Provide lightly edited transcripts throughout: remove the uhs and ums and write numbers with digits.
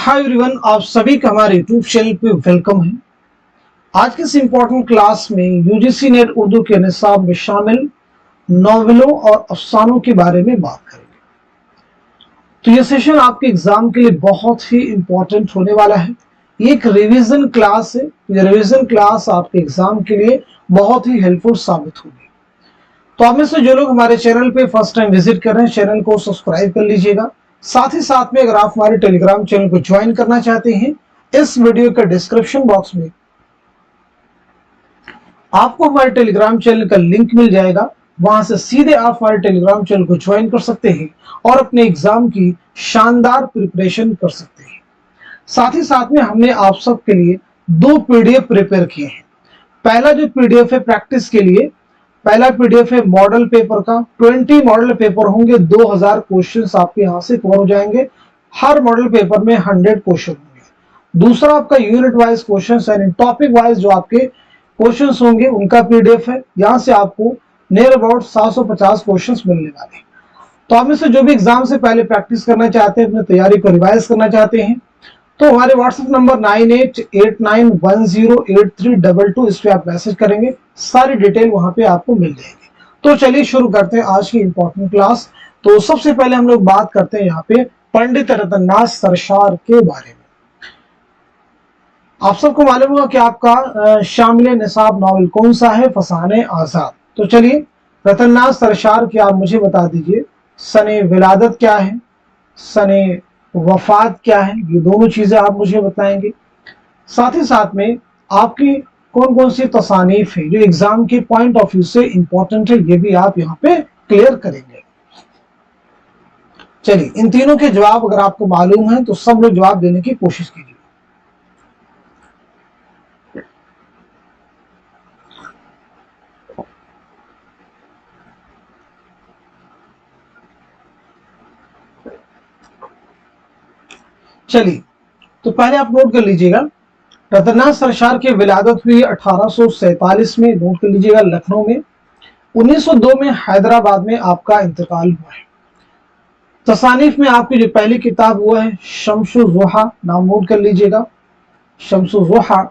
Hi everyone, आप सभी का हमारे यूट्यूब चैनल पे वेलकम है। आज के इस इम्पोर्टेंट क्लास में यूजीसी नेट उर्दू के निसाब में शामिल नॉवेलों और अफसानों के बारे में बात करेंगे। तो ये सेशन आपके एग्जाम के लिए बहुत ही इम्पोर्टेंट होने वाला है। ये एक रिवीजन क्लास है। ये रिवीजन क्लास आपके एग्जाम के लिए बहुत ही हेल्पफुल साबित होगी। तो आप में से जो लोग हमारे चैनल पे फर्स्ट टाइम विजिट कर रहे हैं, चैनल को सब्सक्राइब कर लीजिएगा। साथ ही साथ में अगर आप हमारे टेलीग्राम चैनल को ज्वाइन करना चाहते हैं, इस वीडियो के डिस्क्रिप्शन बॉक्स में आपको हमारे टेलीग्राम चैनल का लिंक मिल जाएगा। वहां से सीधे आप हमारे टेलीग्राम चैनल को ज्वाइन कर सकते हैं और अपने एग्जाम की शानदार प्रिपरेशन कर सकते हैं। साथ ही साथ में हमने आप सबके लिए 2 पीडीएफ प्रिपेयर किए हैं। पहला जो पीडीएफ है प्रैक्टिस के लिए, पहला पीडीएफ है मॉडल पेपर का। 20 मॉडल पेपर होंगे, 2000 क्वेश्चंस आपके यहाँ से कवर हो जाएंगे। हर मॉडल पेपर में 100 क्वेश्चन होंगे। दूसरा आपका यूनिट वाइज क्वेश्चंस यानी टॉपिक वाइज जो आपके क्वेश्चंस होंगे उनका पीडीएफ है। यहाँ से आपको नियर अबाउट 750 क्वेश्चंस मिलने वाले हैं। तो आप में से जो भी एग्जाम से पहले प्रैक्टिस करना चाहते हैं, अपनी तैयारी को रिवाइज करना चाहते हैं, तो हमारे व्हाट्सएप नंबर 9889108322 इस पे आप मैसेज करेंगे, सारी डिटेल वहां पे आपको मिल जाएगी। तो चलिए शुरू करते हैं आज की इंपॉर्टेंट क्लास। तो सबसे पहले हम लोग बात करते हैं यहाँ पे पंडित रतननाथ सरशार के बारे में। आप सबको मालूम होगा कि आपका शामिल निसाब नॉवेल कौन सा है? फसाने आजाद। तो चलिए रतननाथ सरशार की आप मुझे बता दीजिए, सने विलादत क्या है, सने वफात क्या है, ये दोनों चीजें आप मुझे बताएंगे। साथ ही साथ में आपकी कौन कौन सी तसानीफ है जो एग्जाम के पॉइंट ऑफ व्यू से इंपॉर्टेंट है, ये भी आप यहाँ पे क्लियर करेंगे। चलिए इन तीनों के जवाब अगर आपको मालूम है तो सब लोग जवाब देने की कोशिश कीजिए। चलिए तो पहले आप नोट कर लीजिएगा, रतननाथ सरशार की विलादत हुई 1847 में, नोट कर लीजिएगा, लखनऊ में। 1902 में हैदराबाद में आपका इंतकाल हुआ है। तसानीफ में आपकी जो पहली किताब हुआ है शम्स-उज़-ज़ुहा, नाम नोट कर लीजिएगा, शम्स-उज़-ज़ुहा।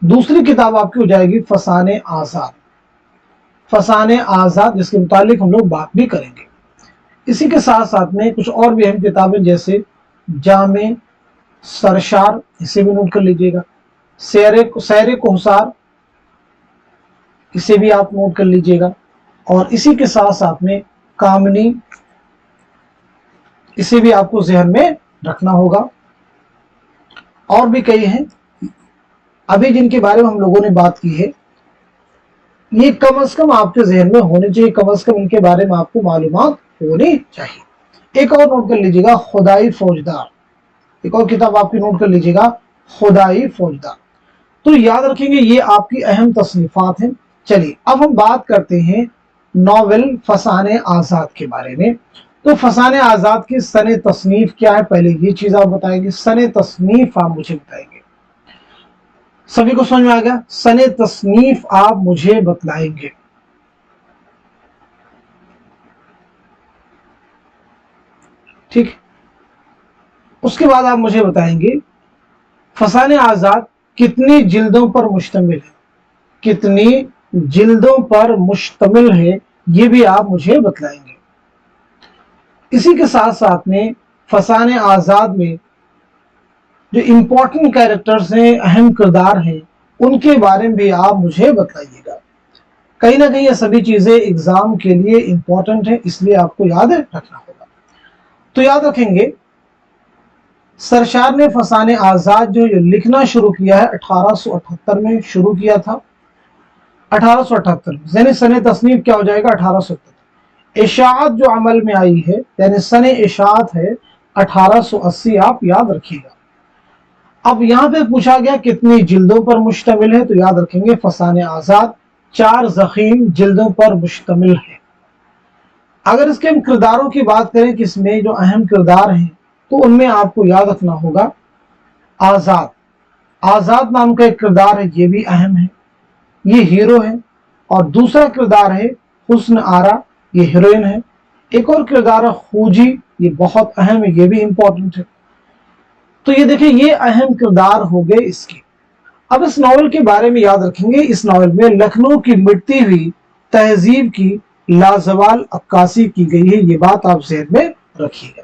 दूसरी किताब आपकी हो जाएगी फसाने आजाद, फसाने आजाद, जिसके मुतालिक हम लोग बात भी करेंगे। इसी के साथ साथ में कुछ और भी अहम किताबें जैसे जामे सरशार, इसे भी नोट कर लीजिएगा, सैरे कोहसार, इसे भी आप नोट कर लीजिएगा। और इसी के साथ साथ में कामनी, इसे भी आपको जहन में रखना होगा। और भी कई हैं अभी जिनके बारे में हम लोगों ने बात की है, ये कम से कम आपके जहन में होने चाहिए, कम से कम इनके बारे में आपको मालूमात होनी चाहिए। एक और नोट कर लीजिएगा, खुदाई फौजदार, एक और किताब आपकी नोट कर लीजिएगा, खुदाई फौजदार। तो याद रखेंगे ये आपकी अहम तसनीफात हैं। चलिए अब हम बात करते हैं नॉवेल फसाने आजाद के बारे में। तो फसाने आजाद की सने तसनीफ क्या है, पहले ये चीज आप बताएंगे। सने तसनीफ आप मुझे बताएंगे। सभी को समझ में आ गया? सने तसनीफ आप मुझे बतलाएंगे। ठीक, उसके बाद आप मुझे बताएंगे फसाने आजाद कितनी जिल्दों पर मुश्तमिल है, कितनी जिल्दों पर मुश्तमिल है, ये भी आप मुझे बतलाएंगे। इसी के साथ साथ में फसाने आजाद में जो इंपॉर्टेंट कैरेक्टर्स हैं, अहम किरदार हैं, उनके बारे में भी आप मुझे बताइएगा। कहीं ना कहीं ये सभी चीजें एग्जाम के लिए इंपॉर्टेंट है, इसलिए आपको याद रखना होगा। तो याद रखेंगे सरशार ने फसाने आजाद जो लिखना शुरू किया है 1878 में शुरू किया था। 1878 में यानी सने तसनीफ क्या हो जाएगा? 1878। इशाअत जो अमल में आई है यानी सने इशाअत है 1880, आप याद रखिएगा। अब यहां पे पूछा गया कितनी जिल्दों पर मुश्तमिल है, तो याद रखेंगे फसाने आजाद 4 ज़ख़ीम जिल्दों पर मुश्तमिल है। अगर इसके हम किरदारों की बात करें कि इसमें जो अहम किरदार हैं, तो उनमें आपको याद रखना होगा आजाद, आजाद नाम का एक किरदार है, ये भी अहम है, ये हीरो है। और दूसरा किरदार है हुस्न आरा, ये हीरोइन है। एक और किरदार है खूजी, ये बहुत अहम है, ये भी इंपॉर्टेंट है। तो ये देखिए ये अहम किरदार हो गए इसके। अब इस नॉवल के बारे में याद रखेंगे, इस नॉवल में लखनऊ की मिटती हुई तहजीब की लाजवाल अक्कासी की गई है, ये बात आप ज़हन में रखिएगा।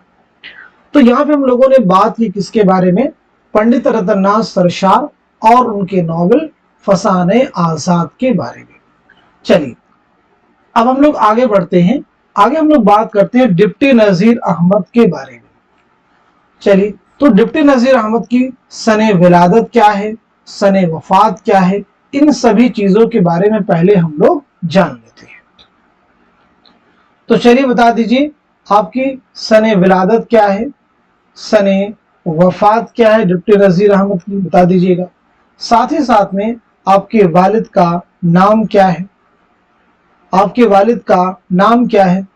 तो यहाँ पे हम लोगों ने बात की किसके बारे में, पंडित रतननाथ सरशार और उनके नॉवल फसाने आजाद के बारे में। चलिए अब हम लोग आगे बढ़ते हैं, आगे हम लोग बात करते हैं डिप्टी नजीर अहमद के बारे में। चलिए तो डिप्टी नजीर अहमद की सने विलादत क्या है, सने वफात क्या है, इन सभी चीजों के बारे में पहले हम लोग जान लेते हैं। तो चलिए बता दीजिए आपकी सने विलादत क्या है, सने वफात क्या है डिप्टी नजीर अहमद की, बता दीजिएगा। साथ ही साथ में आपके वालिद का नाम क्या है, आपके वालिद का नाम क्या है,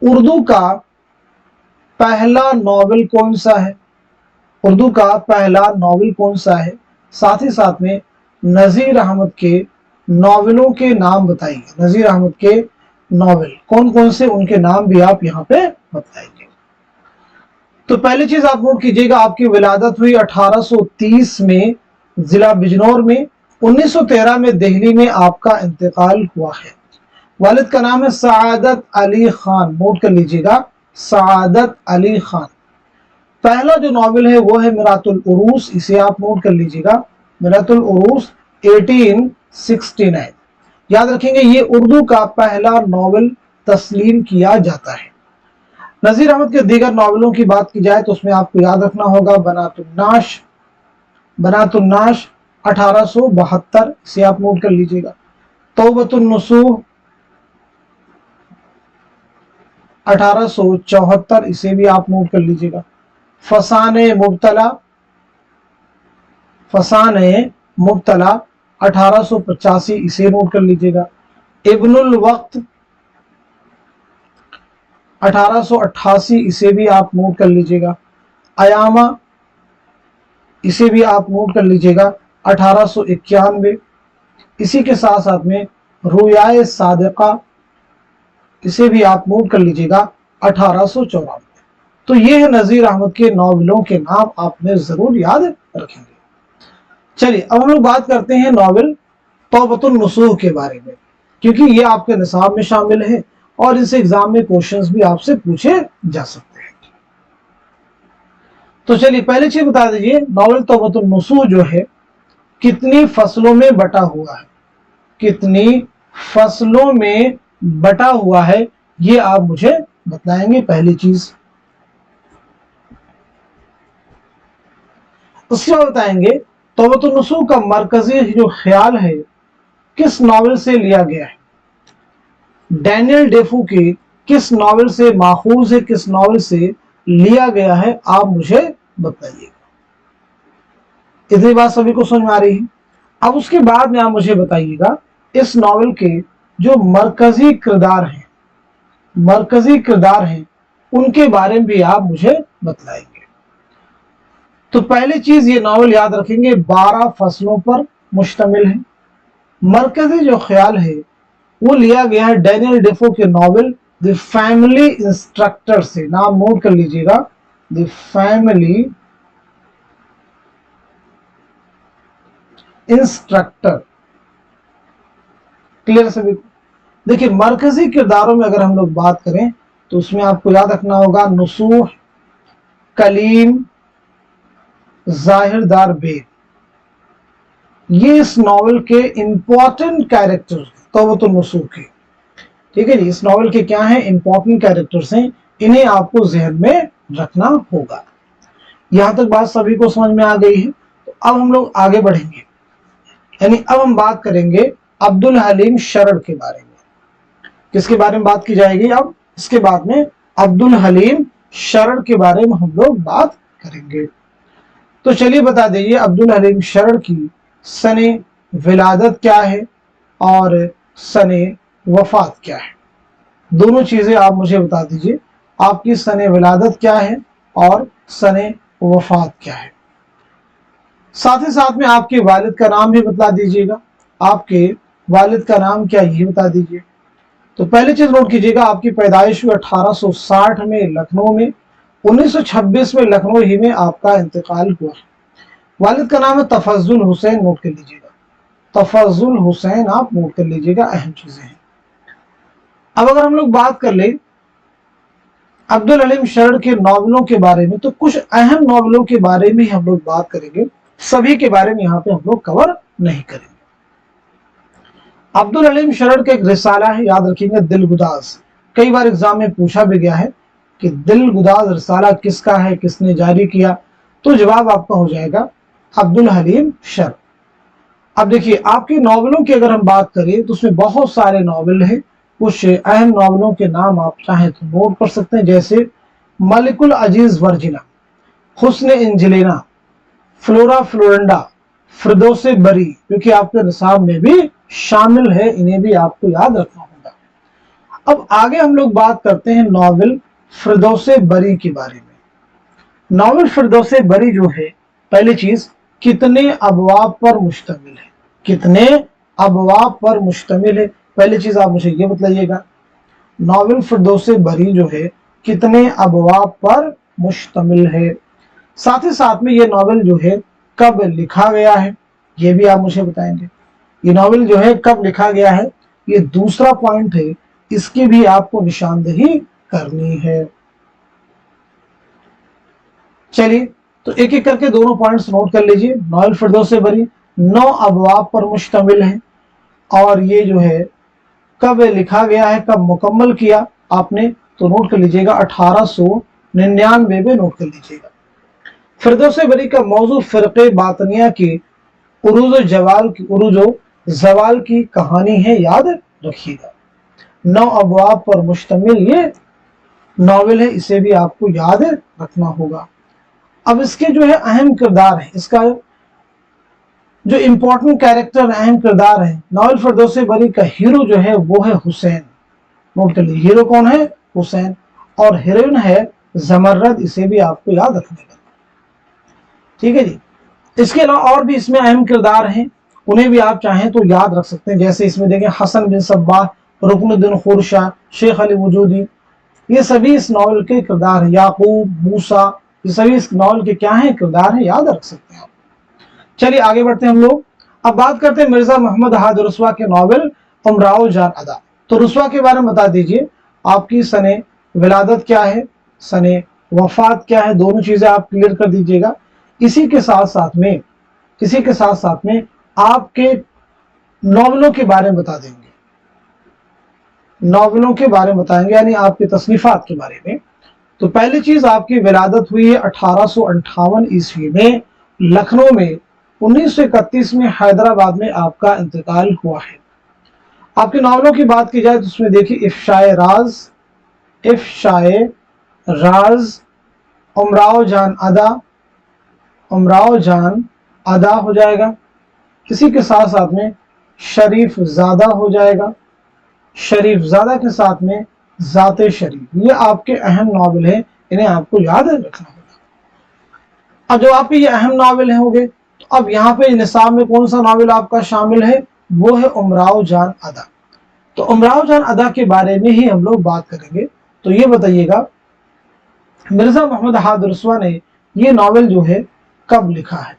उर्दू का पहला नॉवेल कौन सा है, उर्दू का पहला नॉवेल कौन सा है, साथ ही साथ में नजीर अहमद के नॉवेलों के नाम बताइए, नजीर अहमद के नॉवेल कौन कौन से, उनके नाम भी आप यहाँ पे बताएंगे। तो पहली चीज आप नोट कीजिएगा, आपकी विलादत हुई 1830 में जिला बिजनौर में, 1913 में दिल्ली में आपका इंतकाल हुआ है। वालिद का नाम है सआदत अली खान, नोट कर लीजिएगा सआदत अली खान। पहला जो नॉवेल है वो है मिरातुल उरूस, इसे आप नोट कर लीजिएगा, मिरातुल उरूस 1869। याद रखेंगे ये उर्दू का पहला नॉवेल तस्लीम किया जाता है। नजीर अहमद के दीगर नॉवेलों की बात की जाए तो उसमें आपको याद रखना होगा बनातुन्नाश, बनातुन्नाश 1872, इसे आप नोट कर लीजिएगा। तौबतुन्नुसूह 1874, इसे भी आप नोट कर लीजिएगा। फसाने मुब्तला, फसाने मुब्तला 1885, इसे नोट कर लीजिएगा। इब्नुल वक्त 1888, इसे भी आप नोट कर लीजिएगा। अयामा, इसे भी आप नोट कर लीजिएगा 1891। इसी के साथ साथ में रुयाए सादिका, इसे भी आप नोट कर लीजिएगा 1894। तो ये है नजीर अहमद के नॉवेलों के नाम, आपने जरूर याद रखेंगे। चलिए अब हम लोग बात करते हैं नॉवेल तौबतुन्नुसूह के बारे में, क्योंकि ये आपके निसाब में शामिल है और इस एग्जाम में क्वेश्चंस भी आपसे पूछे जा सकते हैं। तो चलिए पहले चीज बता दीजिए, नॉवेल तौबतुन्नुसूह जो है कितनी फसलों में बटा हुआ है, कितनी फसलों में बटा हुआ है, ये आप मुझे बताएंगे पहली चीज। उसके बाद बताएंगे तौबतुन्नुसूह का मरकजी जो ख्याल है किस नॉवेल से लिया गया है, डैनियल डेफो के किस नॉवेल से माखूज है, किस नॉवेल से लिया गया है, आप मुझे बताइएगा। इतनी बात सभी को समझ में आ रही है। अब उसके बाद में आप मुझे बताइएगा इस नॉवेल के जो मरकजी किरदार हैं, मरकजी किरदार हैं, उनके बारे में भी आप मुझे बताएंगे। तो पहली चीज ये नॉवेल याद रखेंगे 12 फसलों पर मुश्तमिल है। मरकजी जो ख्याल है वो लिया गया है डैनियल डेफो के नॉवेल द फैमिली इंस्ट्रक्टर से, नाम नोट कर लीजिएगा, द फैमिली इंस्ट्रक्टर। क्लियर सभी को? देखिए मरकजी किरदारों में अगर हम लोग बात करें तो उसमें आपको याद रखना होगा नुसूह, कलीम, जाहिरदार बेग, ये इस नॉवेल के इंपॉर्टेंट कैरेक्टर तौबतुन्नुसूह के। ठीक है जी, इस नॉवेल के क्या हैं, इंपॉर्टेंट कैरेक्टर्स हैं, इन्हें आपको जहन में रखना होगा। यहां तक बात सभी को समझ में आ गई है। तो अब हम लोग आगे बढ़ेंगे, यानी अब हम बात करेंगे अब्दुल हलीम शरड़ के बारे में। किसके बारे में बात की जाएगी? अब इसके बाद में अब्दुल हलीम शरड़ के बारे में हम लोग बात करेंगे। तो चलिए बता दीजिए अब्दुल हलीम शरड़ की सने विलादत क्या है और सने वफात क्या है, दोनों चीजें आप मुझे बता दीजिए। आपकी सने विलादत क्या है और सने वफात क्या है, साथ ही साथ में आपके वालिद का नाम भी बता दीजिएगा। आपके वालिद का नाम क्या ये बता दीजिए। तो पहली चीज नोट कीजिएगा, आपकी पैदाइश हुई 1860 में लखनऊ में, 1926 में लखनऊ ही में आपका इंतकाल हुआ। वालिद का नाम है तफज्जुल हुसैन, नोट कर लीजिएगा, तफज्जुल हुसैन आप नोट कर लीजिएगा, अहम चीजें हैं। अब अगर हम लोग बात कर ले अब्दुल हलीम शरर के नॉवलों के बारे में, तो कुछ अहम नॉवलों के बारे में हम लोग बात करेंगे, सभी के बारे में यहाँ पे हम लोग कवर नहीं करेंगे। अब्दुल हलीम शरर का एक रिसाला है, याद रखिएगा, दिलगुदाज। कई बार एग्जाम में पूछा भी गया है कि दिलगुदाज रिसाला किसका है, किसने जारी किया, तो जवाब आपका हो जाएगा अब्दुल हलीम शरर। अब देखिए आपके नॉवलों की अगर हम बात करें तो उसमें बहुत सारे नॉवल हैं। कुछ अहम नॉवलों के नाम आप चाहें तो नोट कर सकते हैं, जैसे मलिकुल अजीज वर्जिना, हुस्न इंजलिना, फ्लोरा फ्लोरेंडा, फिरदौसे बरी, क्योंकि आपके निसाब में भी शामिल है, इन्हें भी आपको याद रखना होगा। अब आगे हम लोग बात करते हैं नॉवल फिरदौसे बरी के बारे में। नॉवल फिरदौसे बरी जो है, पहली चीज कितने अबवाब पर मुश्तमिल है, कितने अबवाब पर मुश्तमिल है, पहली चीज आप मुझे ये बतलाइएगा। नॉवल फिरदौसे बरी जो है कितने अबवाब पर मुश्तमिल है, साथ ही साथ में ये नॉवल जो है कब लिखा गया है, ये भी आप मुझे बताएंगे। ये नॉवल जो है कब लिखा गया है, ये दूसरा पॉइंट है, इसकी भी आपको निशानदेही करनी है। चलिए तो एक एक करके दोनों पॉइंट्स नोट कर लीजिए। नॉवल फिरदौसे बरी 9 अबवाब पर मुश्तमिल है, और ये जो है कब लिखा गया है, कब मुकम्मल किया आपने, तो नोट कर लीजिएगा 1899 में नोट कर लीजिएगा। फिरदौसे बरी का मौजू फिरके बातनिया की उरूज जवाल की कहानी है, याद रखिएगा। 9 अबवाब पर मुश्तमिल ये नॉवेल है, इसे भी आपको याद रखना होगा। अब इसके जो है अहम किरदार है, इसका जो इंपॉर्टेंट कैरेक्टर अहम किरदार है नॉवल फिरदौसे बरी का, हीरो जो है वो है हुसैन, नोट कर लीजिए, हीरो कौन है, हुसैन, और हीरोइन है जमर्रद, इसे भी आपको याद रखने का, ठीक है जी। इसके अलावा और भी इसमें अहम किरदार हैं, उन्हें भी आप चाहें तो याद रख सकते हैं, जैसे इसमें देखें हसन बिन सब्बाह, रुकनुद्दीन खुरशा, शेख अली वजूदी, ये सभी इस नॉवल के किरदार हैं, याकूब, मूसा, ये सभी इस नॉवल के क्या हैं, किरदार हैं, याद रख सकते हैं आप। चलिए आगे बढ़ते हैं हम लोग। अब बात करते हैं मिर्जा मोहम्मद हादी रुस्वा के नॉवल उमराओ जान अदा। तो रुस्वा के बारे में बता दीजिए, आपकी सने विलादत क्या है, सने वफात क्या है, दोनों चीजें आप क्लियर कर दीजिएगा। इसी के साथ साथ में आपके नॉवलों के बारे में बता देंगे, नॉवलों के बारे में बताएंगे, यानी आपके तसनीफात के बारे में। तो पहली चीज आपकी विलादत हुई है 1858 ईस्वी में लखनऊ में, 1931 में हैदराबाद में आपका इंतकाल हुआ है। आपके नॉवलों की बात की जाए तो उसमें देखिए इफ्शाए राज, उमराओ जान अदा हो जाएगा। इसी के साथ साथ में शरीफ ज़ादा हो जाएगा, शरीफ ज़ादा के साथ में ज़ाते शरीफ, ये आपके अहम नॉवल हैं, इन्हें आपको याद रखना होगा। अब जो आपके ये अहम नॉवल होंगे, तो अब यहाँ पे निसाब में कौन सा नॉवल आपका शामिल है, वो है उमराओ जान अदा। तो उमराओ जान अदा के बारे में ही हम लोग बात करेंगे। तो ये बताइएगा मिर्जा मोहम्मद हादी रुस्वा ने ये नॉवल जो है कब लिखा है,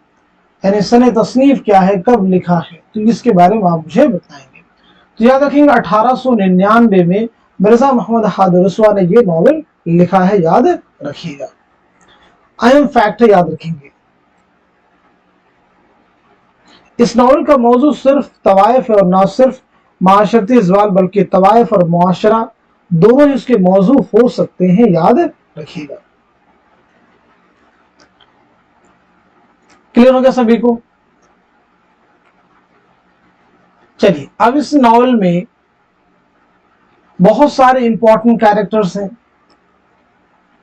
यानी सने तसनीफ क्या है, कब लिखा है, तो इसके बारे में आप मुझे बताएंगे। तो याद रखेंगे 1899 में मिर्जा मोहम्मद हादी रुस्वा ने ये नॉवल लिखा है, याद रखिएगा, अहम फैक्ट है, याद रखेंगे। इस नॉवल का मौजू सिर्फ तवाइफ और न सिर्फ माशरती इज़वाल, बल्कि तवाइफ और मुआशरा दोनों ही इसके मौजू हो सकते हैं, याद रखिएगा। क्लियर हो गया सभी को? चलिए अब इस नॉवल में बहुत सारे इंपॉर्टेंट कैरेक्टर्स हैं,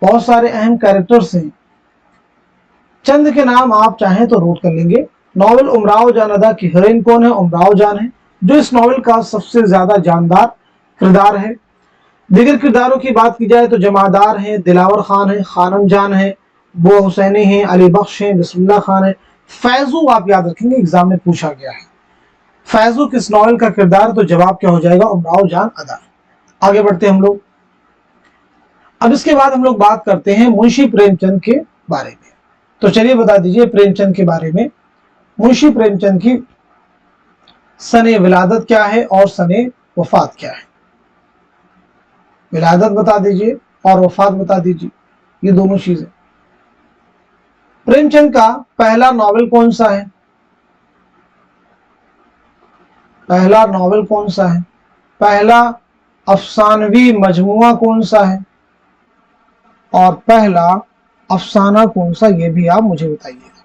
बहुत सारे अहम कैरेक्टर्स हैं, चंद के नाम आप चाहें तो नोट कर लेंगे। नॉवल उमराओ जान अदा की हीरोइन कौन है, उमराओ जान है, जो इस नॉवल का सबसे ज्यादा जानदार किरदार है। दीगर किरदारों की बात की जाए तो जमादार हैं, दिलावर खान है, खानम जान है, बो हुसैनी हैं, अली बख्श हैं, बिस्मिल्लाह खान है, फैजू आप याद रखेंगे, एग्जाम में पूछा गया है फैजू किस नॉवल का किरदार, तो जवाब क्या हो जाएगा, उमराओ जान अदा। आगे बढ़ते हम लोग। अब इसके बाद हम लोग बात करते हैं मुंशी प्रेमचंद के बारे में। तो चलिए बता दीजिए प्रेमचंद के बारे में, मुंशी प्रेमचंद की सने विलादत क्या है और सने वफात क्या है। विलादत बता दीजिए और वफात बता दीजिए, ये दोनों चीजें। प्रेमचंद का पहला नॉवेल कौन सा है? पहला नॉवेल कौन सा है? पहला अफसानवी मजमुआ कौन सा है? और पहला अफसाना कौन सा, ये भी आप मुझे बताइएगा।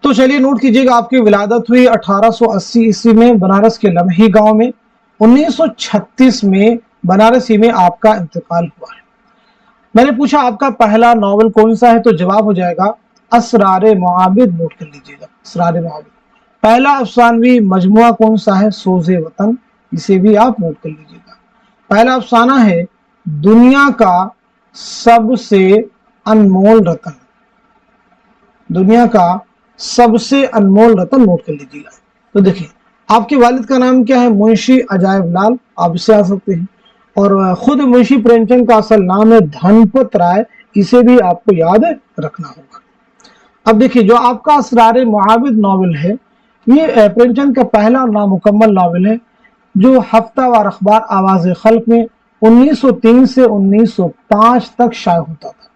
तो चलिए नोट कीजिएगा, आपकी विलादत हुई 1880 ईस्वी में बनारस के लम्ही गांव में। 1936 में बनारसी में आपका इंतकाल हुआ है। मैंने पूछा आपका पहला नॉवेल कौन सा है, तो जवाब हो जाएगा असरारे मुआबिद। नोट कर लीजिएगा, असरारे मुआबिद। पहला अफसानवी मजमुआ कौन सा है? सोज़े वतन, इसे भी आप नोट कर लीजिएगा। पहला अफसाना है दुनिया का सबसे अनमोल रतन, दुनिया का सबसे अनमोल रतन, नोट कर लीजिएगा। तो देखिए आपके वालिद का नाम क्या है? मुंशी अजायब लाल, आप इससे आ सकते हैं। और खुद मुंशी प्रेमचंद का असल नाम है धनपत राय, इसे भी आपको याद रखना होगा। अब देखिए जो आपका असरारे मुआबिद नॉवेल है, ये प्रेमचंद का पहला नामुकम्मल नॉवेल है, जो हफ्तावार अखबार आवाज़ खल्क में 1903 से 1905 तक शाये होता था।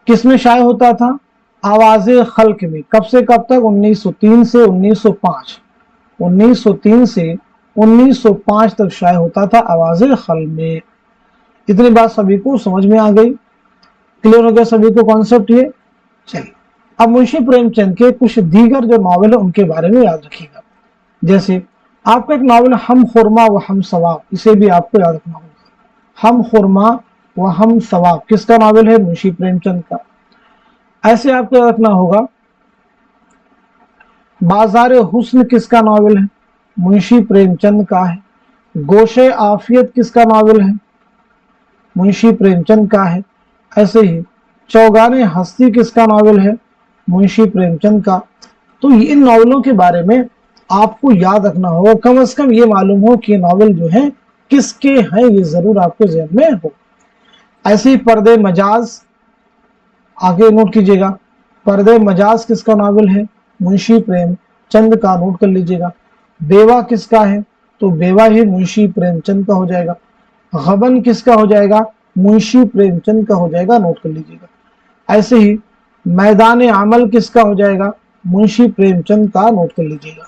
किसमें शाये होता था? आवाज़ खल्क में। कब से कब तक? 1903 से 1905। 1903 से 1905 तक शाये होता था आवाज़ खल्क में। इतनी बात सभी को समझ में आ गई? क्लियर हो गया सभी को कॉन्सेप्ट ये? चलिए अब मुंशी प्रेमचंद के कुछ दीगर जो नॉवेल है उनके बारे में याद रखिएगा। जैसे आपका एक नॉवेल हम खुरमा व हम सवाब, इसे भी आपको याद रखना होगा। हम खुरमा व हम सवाब किसका नॉवेल है? मुंशी प्रेमचंद का। ऐसे आपको याद रखना होगा बाजार हुस्न किसका नॉवेल है? मुंशी प्रेमचंद का है। गोशे आफियत किसका नॉवेल है? मुंशी प्रेमचंद का है। ऐसे ही चौगाने हस्ती किसका नॉवेल है? मुंशी प्रेमचंद का। तो इन नॉवेलों के बारे में आपको याद रखना होगा, कम से कम ये मालूम हो कि नॉवेल जो है किसके हैं, ये जरूर आपके ज़हन में हो। ऐसे ही पर्दे मजाज, आगे नोट कीजिएगा, पर्दे मजाज किसका नॉवेल है? मुंशी प्रेमचंद का, नोट कर लीजिएगा। बेवा किसका है? तो बेवा ही मुंशी प्रेमचंद का हो जाएगा। गबन किसका हो जाएगा? मुंशी प्रेमचंद का हो जाएगा, नोट कर लीजिएगा। ऐसे ही मैदान अमल किसका हो जाएगा? मुंशी प्रेमचंद का, नोट कर लीजिएगा।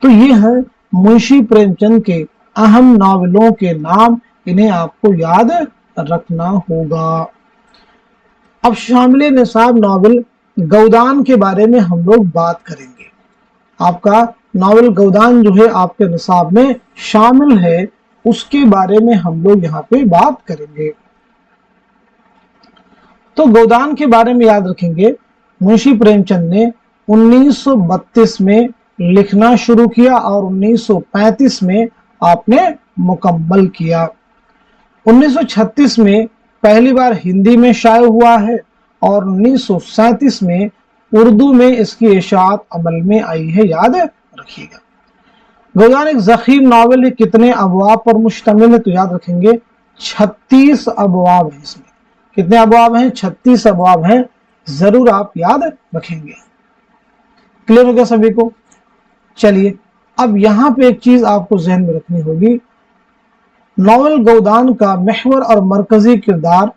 तो ये है मुंशी प्रेमचंद के अहम नॉवेलों के नाम, इन्हें आपको याद रखना होगा। अब शामिल निसाब नॉवेल गौदान के बारे में हम लोग बात करेंगे। आपका नॉवेल गौदान जो है आपके निसाब में शामिल है, उसके बारे में हम लोग यहाँ पे बात करेंगे। तो गौदान के बारे में याद रखेंगे, मुंशी प्रेमचंद ने 1932 में लिखना शुरू किया और 1935 में आपने मुकम्मल किया। 1936 में पहली बार हिंदी में शाये हुआ है और 1937 में उर्दू में इसकी इशाअत अमल में आई है, याद रखिएगा। गौदान एक ज़ख़ीम नॉवेल है, कितने अबवाब पर मुश्तमिल है? तो याद रखेंगे 36 अबवाब है इसमें। कितने अबवाब हैं? 36 अबवाब हैं, जरूर आप याद रखेंगे। क्लियर हो गया सभी को? चलिए अब यहाँ पे एक चीज आपको जहन में रखनी होगी, नॉवेल गौदान का महवर और मरकजी किरदार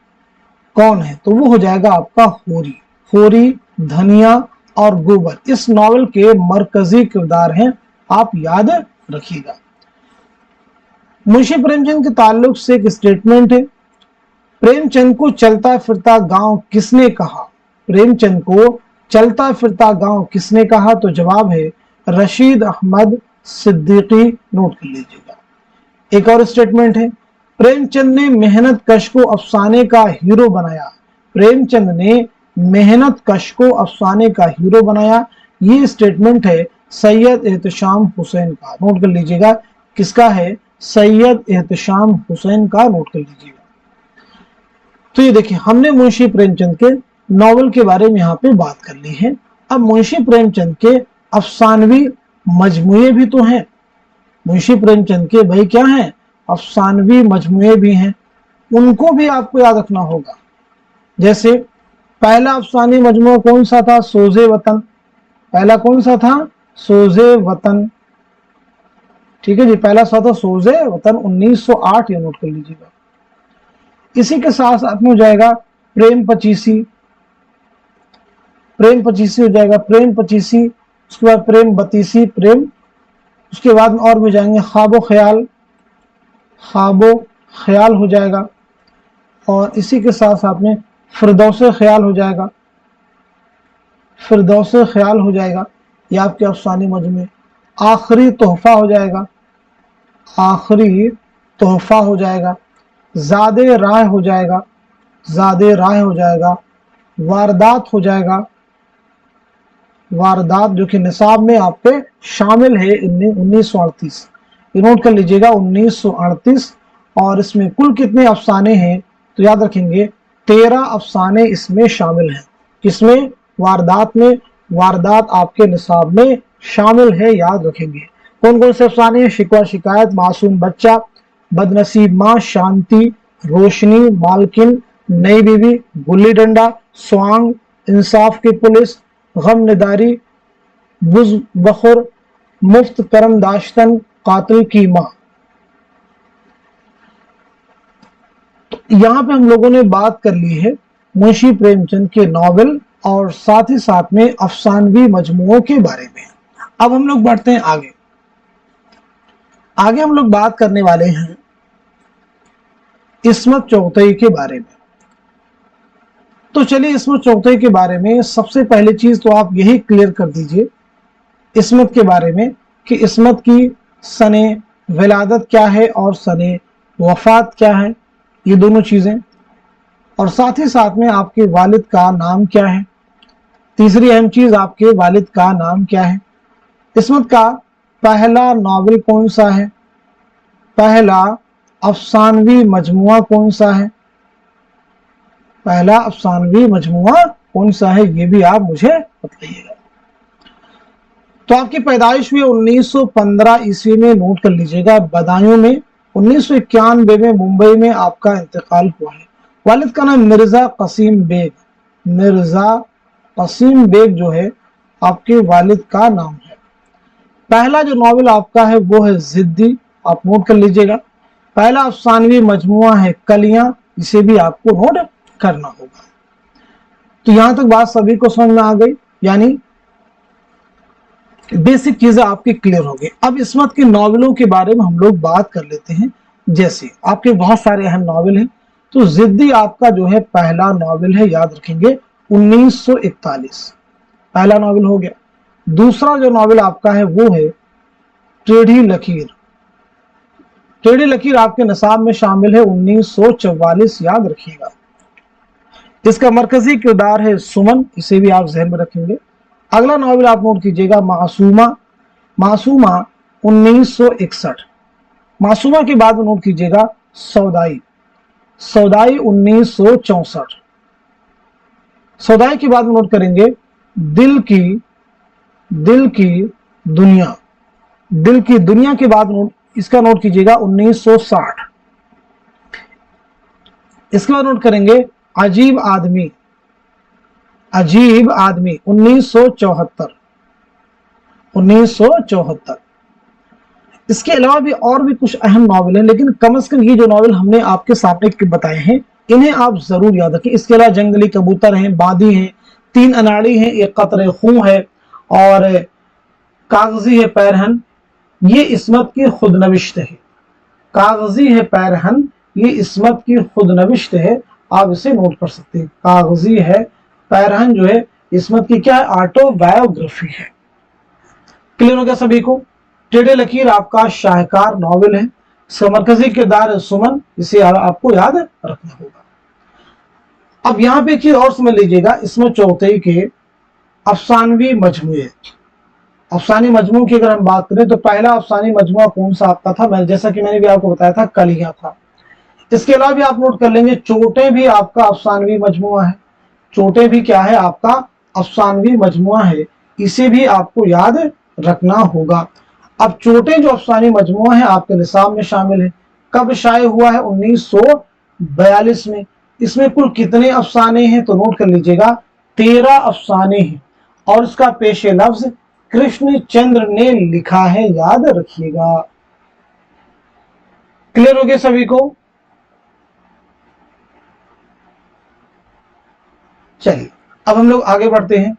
कौन है? तो वो हो जाएगा आपका होरी। होरी, धनिया और गोबर इस नॉवेल के मरकजी किरदार हैं, आप याद रखिएगा। मुंशी प्रेमचंद के ताल्लुक से एक स्टेटमेंट है, प्रेमचंद को चलता फिरता गांव किसने कहा? प्रेमचंद को चलता फिरता गांव किसने कहा? तो जवाब है रशीद अहमद सिद्दीकी, नोट कर लीजिएगा। एक और स्टेटमेंट है, प्रेमचंद ने मेहनत कश को अफसाने का हीरो बनाया। प्रेमचंद ने मेहनत कश को अफसाने का हीरो बनाया, ये स्टेटमेंट है सैयद एहतशाम हुसैन का, नोट कर लीजिएगा। किसका है? सैयद एहतशाम हुसैन का, नोट कर लीजिएगा। तो ये देखिए हमने मुंशी प्रेमचंद के नॉवेल के बारे में यहाँ पे बात कर ली है। अब मुंशी प्रेमचंद के अफसानवी मजमुए भी तो हैं। मुंशी प्रेमचंद के भाई क्या हैं? अफसानवी मजमुए भी हैं। उनको भी आपको याद रखना होगा। जैसे पहला अफसानी मजमूआ कौन सा था? सोज़े वतन। पहला कौन सा था? सोज़े वतन। ठीक है जी, पहला सा था सोज़े वतन 1908, ये नोट कर लीजिएगा। इसी के साथ साथ में हो जाएगा प्रेम पचीसी। प्रेम पचीसी हो जाएगा, प्रेम पचीसी। उसके बाद प्रेम बतीसी, प्रेम। उसके बाद में और भी जाएंगे ख्वाबो ख्याल, ख्वाबो ख्याल हो जाएगा। और इसी के साथ साथ में फिरदौसे ख्याल हो जाएगा, फिरदौसे ख्याल हो जाएगा। ये आपके अफसानी मजमूए। आखिरी तोहफा हो जाएगा, आखिरी तोहफा हो जाएगा। ज़ादे राह हो जाएगा, ज़ादे राह हो जाएगा। वारदात हो जाएगा, वारदात जो कि निसाब में आपके शामिल है 1938, ये नोट कर लीजिएगा 1938। और इसमें कुल कितने अफसाने हैं? तो याद रखेंगे 13 अफसाने इसमें शामिल हैं। किसमें? वारदात में। वारदात आपके निसाब में शामिल है, याद रखेंगे। कौन कौन से अफसाने हैं? शिकवा शिकायत, मासूम बच्चा, बदनसीब माँ, शांति, रोशनी, मालकिन, नई बीवी, गुल्ली डंडा, स्वांग, इंसाफ की पुलिस, गम निदारी, बुज़ बखुर, मुफ्त करम दाश्तन, कातिल की माँ। तो यहाँ पे हम लोगों ने बात कर ली है मुंशी प्रेमचंद के नॉवेल और साथ ही साथ में अफसानवी मजमुओं के बारे में। अब हम लोग बढ़ते हैं आगे। आगे हम लोग बात करने वाले हैं इस्मत चुगतई के बारे में। तो चलिए इस्मत चुगतई के बारे में सबसे पहली चीज तो आप यही क्लियर कर दीजिए इस्मत के बारे में कि इस्मत की सने विलादत क्या है और सने वफात क्या है, ये दोनों चीजें। और साथ ही साथ में आपके वालिद का नाम क्या है। तीसरी अहम चीज, आपके वालिद का नाम क्या है। इस्मत का पहला नॉवेल कौन सा है, पहला अफसानवी मजमुआ कौन सा है, पहला अफसानवी मजमुआ कौन सा है, ये भी आप मुझे बताइएगा। तो आपकी पैदाइश हुई 1915 ईस्वी में, नोट कर लीजिएगा, बदायूं में। 1991 में मुंबई में आपका इंतकाल हुआ है। वालिद का नाम मिर्जा कसीम बेग, मिर्जा कसीम बेग जो है आपके वालिद का नाम है। पहला जो नॉवेल आपका है वो है जिद्दी, आप नोट कर लीजिएगा। पहला अफसानवी मजमुआ है कलियां, इसे भी आपको नोट करना होगा। तो यहां तक बात सभी को समझ में आ गई, यानी बेसिक चीजें आपकी क्लियर हो गई। अब इस्मत के नॉवेलों के बारे में हम लोग बात कर लेते हैं। जैसे आपके बहुत सारे अहम नॉवेल हैं, तो जिद्दी आपका जो है पहला नॉवेल है, याद रखेंगे 1941 पहला नॉवेल हो गया। दूसरा जो नॉवेल आपका है वो है टेढ़ी लकीर। टेढ़ी लकीर आपके निसाब में शामिल है 1944, याद रखिएगा। इसका मरकजी किरदार है सुमन, इसे भी आप जहन में रखेंगे। अगला नॉवेल आप नोट कीजिएगा मासूमा, मासूमा 1961। मासूमा के बाद नोट कीजिएगा सौदाई, सौदाई 1964। सौदाई के बाद नोट करेंगे दिल की दुनिया, दिल की दुनिया के बाद इसका नोट कीजिएगा 1960। इसके बाद नोट करेंगे अजीब आदमी, अजीब आदमी 1974, 1974। इसके अलावा भी और भी कुछ अहम नॉवेल हैं, लेकिन कम से कम ये जो नॉवेल हमने आपके सामने बताए हैं इन्हें आप जरूर याद रखें। इसके अलावा जंगली कबूतर हैं, बादी हैं, तीन अनाड़ी हैं, एक कतरे खूं है और कागजी है पैरहन, ये इस्मत की खुदनविश्त है। कागजी है पैरहन, ये इस्मत की खुदनविश्त है, आप इसे नोट कर सकते हैं। कागजी है पैरहन जो है इस्मत की क्या है, ऑटोबायोग्राफी है। क्लियर हो गया सभी को। टेढ़े लकीर आपका शाहकार नॉवेल है, इसका मरकजी किरदार है सुमन, इसे आपको याद रखना होगा। अब यहाँ पे एक चीज और समझ लीजिएगा, इस्मत चुगतई के अफसानवी मजमुए, अफसानी मजमू की अगर हम बात करें तो पहला अफसानी मजमुआ कौन सा आपका था, जैसा कि मैंने भी आपको बताया था कलियां था। इसके अलावा भी आप नोट कर लेंगे चोटें भी आपका अफसानवी मजमुआ है, चोटें भी क्या है आपका अफसानवी मजमुआ है, इसे भी आपको याद रखना होगा। अब चोटें जो अफसानी मजमुआ है आपके निसाब में शामिल है, कब शाये हुआ है, 1942 में। इसमें कुल कितने अफसाने हैं तो नोट कर लीजिएगा 13 अफसाने हैं और इसका पेशे लफ्ज कृष्णचंद्र ने लिखा है, याद रखिएगा। क्लियर हो गया सभी को? चलिए अब हम लोग आगे बढ़ते हैं।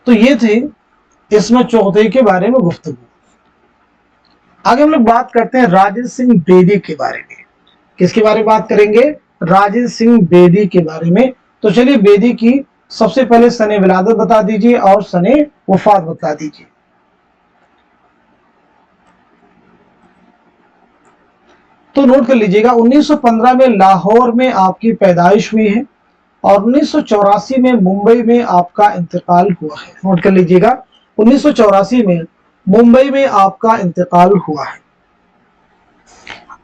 तो ये थे इस्मत चौधरी के बारे में गुफ्तगू। आगे हम लोग बात करते हैं राजेंद्र सिंह बेदी के बारे में। किसके बारे में बात करेंगे? राजेंद्र सिंह बेदी के बारे में। तो चलिए बेदी की सबसे पहले सने विलादत बता दीजिए और सने वफात बता दीजिए। तो नोट कर लीजिएगा 1915 में लाहौर में आपकी पैदाइश हुई है और 1984 में मुंबई में आपका इंतकाल हुआ है। नोट कर लीजिएगा 1984 में मुंबई में आपका इंतकाल हुआ है।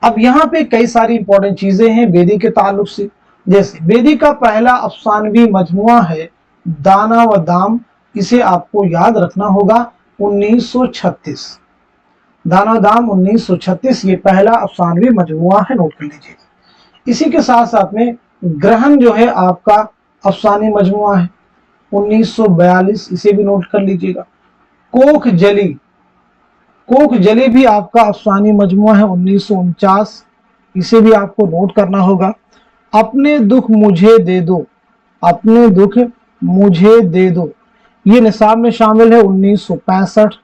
अब यहाँ पे कई सारी इंपॉर्टेंट चीजें हैं बेदी के ताल्लुक से। जैसे बेदी का पहला अफसानवी मजमुआ है दाना व दाम, इसे आपको याद रखना होगा 1936। दाना दाम 1936 ये पहला अफसानवी मजमुआ है, नोट कर लीजिए। इसी के साथ साथ में ग्रहण जो है आपका अफसानी मजमुआ है 1942, इसे भी नोट कर लीजिएगा। कोख जली भी आपका अफसानी मजमुआ है 1949, इसे भी आपको नोट करना होगा। अपने दुख मुझे दे दो, अपने दुख मुझे दे दो, ये निसाब में शामिल है 1965।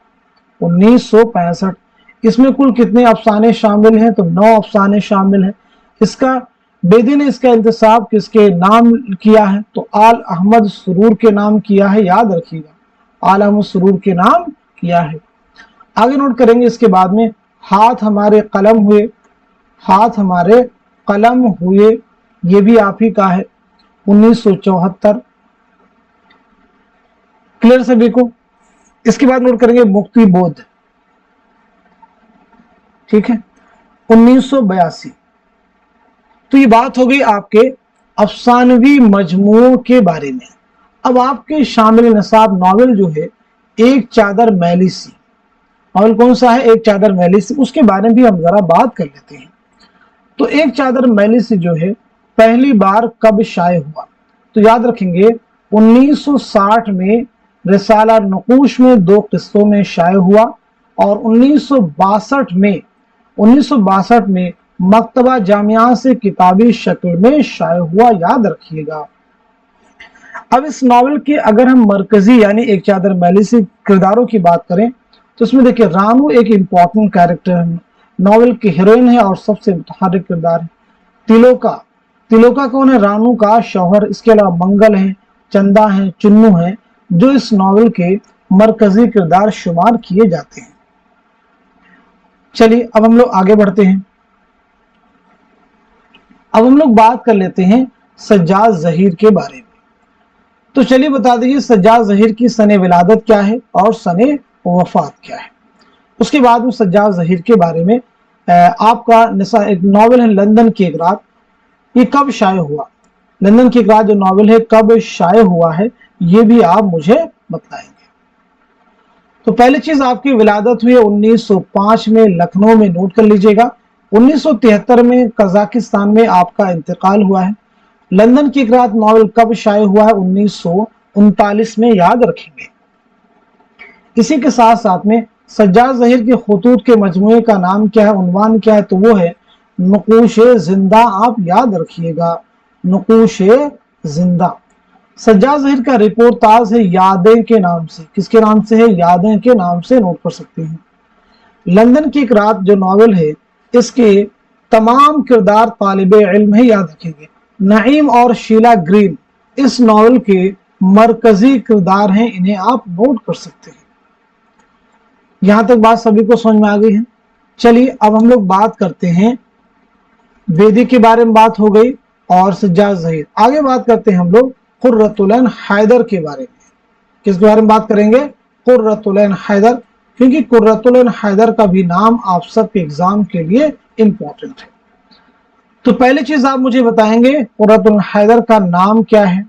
इसमें कुल कितने अफसाने शामिल हैं तो 9 अफसाने शामिल हैं। इसका बेदी ने इसका इंतसाब किसके नाम किया है तो आल अहमद सुरूर के नाम किया है, याद रखिएगा आल अहमद सुरूर के नाम किया है। आगे नोट करेंगे इसके बाद में हाथ हमारे कलम हुए, हाथ हमारे कलम हुए, ये भी आप ही का है 1974। क्लियर सभी को? इसके बाद नोट करेंगे मुक्ति बोध, ठीक है 1982। तो ये बात हो गई आपके अफसानवी मजमुओं के बारे में। अब आपके शामिल निसाब नॉवेल जो है एक चादर मैली सी, नॉवेल कौन सा है? एक चादर मैली सी, उसके बारे में भी हम जरा बात कर लेते हैं। तो एक चादर मैली सी जो है पहली बार कब शाये हुआ तो याद रखेंगे 1960 में रिसाला नकूश में 2 किस्तों में शाये हुआ और 1962 में मकतबा जामिया से किताबी शक्ल में शाये हुआ, याद रखिएगा। अब इस नॉवेल के अगर हम मरकजी यानी एक चादर मैली सी किरदारों की बात करें तो इसमें देखिए रानू एक इम्पॉर्टेंट कैरेक्टर है, नॉवेल की हीरोइन है और सबसे मुतहर्रिक किरदार है। तिलोका कौन है? रानू का शौहर। इसके अलावा मंगल है, चंदा है, चुन्नू है, जो इस नॉवेल के मरकजी किरदार शुमार किए जाते हैं। चलिए अब हम लोग आगे बढ़ते हैं। अब हम लोग बात कर लेते हैं सज्जाद ज़हीर के बारे में। तो चलिए बता दीजिए सज्जाद ज़हीर की सने विलादत क्या है और सने वफात क्या है। उसके बाद में सज्जाद ज़हीर के बारे में आपका एक नॉवेल है लंदन की एक रात, ये कब शाये हुआ? लंदन की एक रात जो नॉवेल है कब शाये हुआ है ये भी आप मुझे बताएंगे। तो पहली चीज आपकी विलादत हुई 1905 में लखनऊ में, नोट कर लीजिएगा। 1973 में कजाकिस्तान में आपका इंतकाल हुआ है। लंदन की एक रात नॉवेल कब शाये हुआ है? 1939 में, याद रखेंगे। इसी के साथ साथ में सज्जाद ज़हीर के खुतूत के मजमूए का नाम क्या है, उन्वान क्या है? तो वो है नक़ूश जिंदा, आप याद रखिएगा नक़ूश जिंदा। सज्जाद ज़हीर का रिपोर्टाज है यादें के नाम से, किसके नाम से है? यादें के नाम से, नोट कर सकते हैं। लंदन की एक रात जो नॉवेल है इसके तमाम किरदार तालिब इल्म है, याद रखेंगे। नईम और शीला ग्रीन इस नॉवेल के मरकजी किरदार हैं, इन्हें आप नोट कर सकते हैं। यहां तक बात सभी को समझ में आ गई है। चलिए अब हम लोग बात करते हैं बेदी के बारे में, बात हो गई और सज्जाद ज़हीर। आगे बात करते हैं हम लोग कुर्रतुल ऐन हैदर के बारे में। किसके बारे में बात करेंगे? कुर्रतुल ऐन हैदर, क्योंकि कुर्रतुल ऐन हैदर का भी नाम आप सबके एग्जाम के लिए इंपॉर्टेंट है। तो पहली चीज आप मुझे बताएंगे कुर्रतुल ऐन हैदर का नाम क्या है,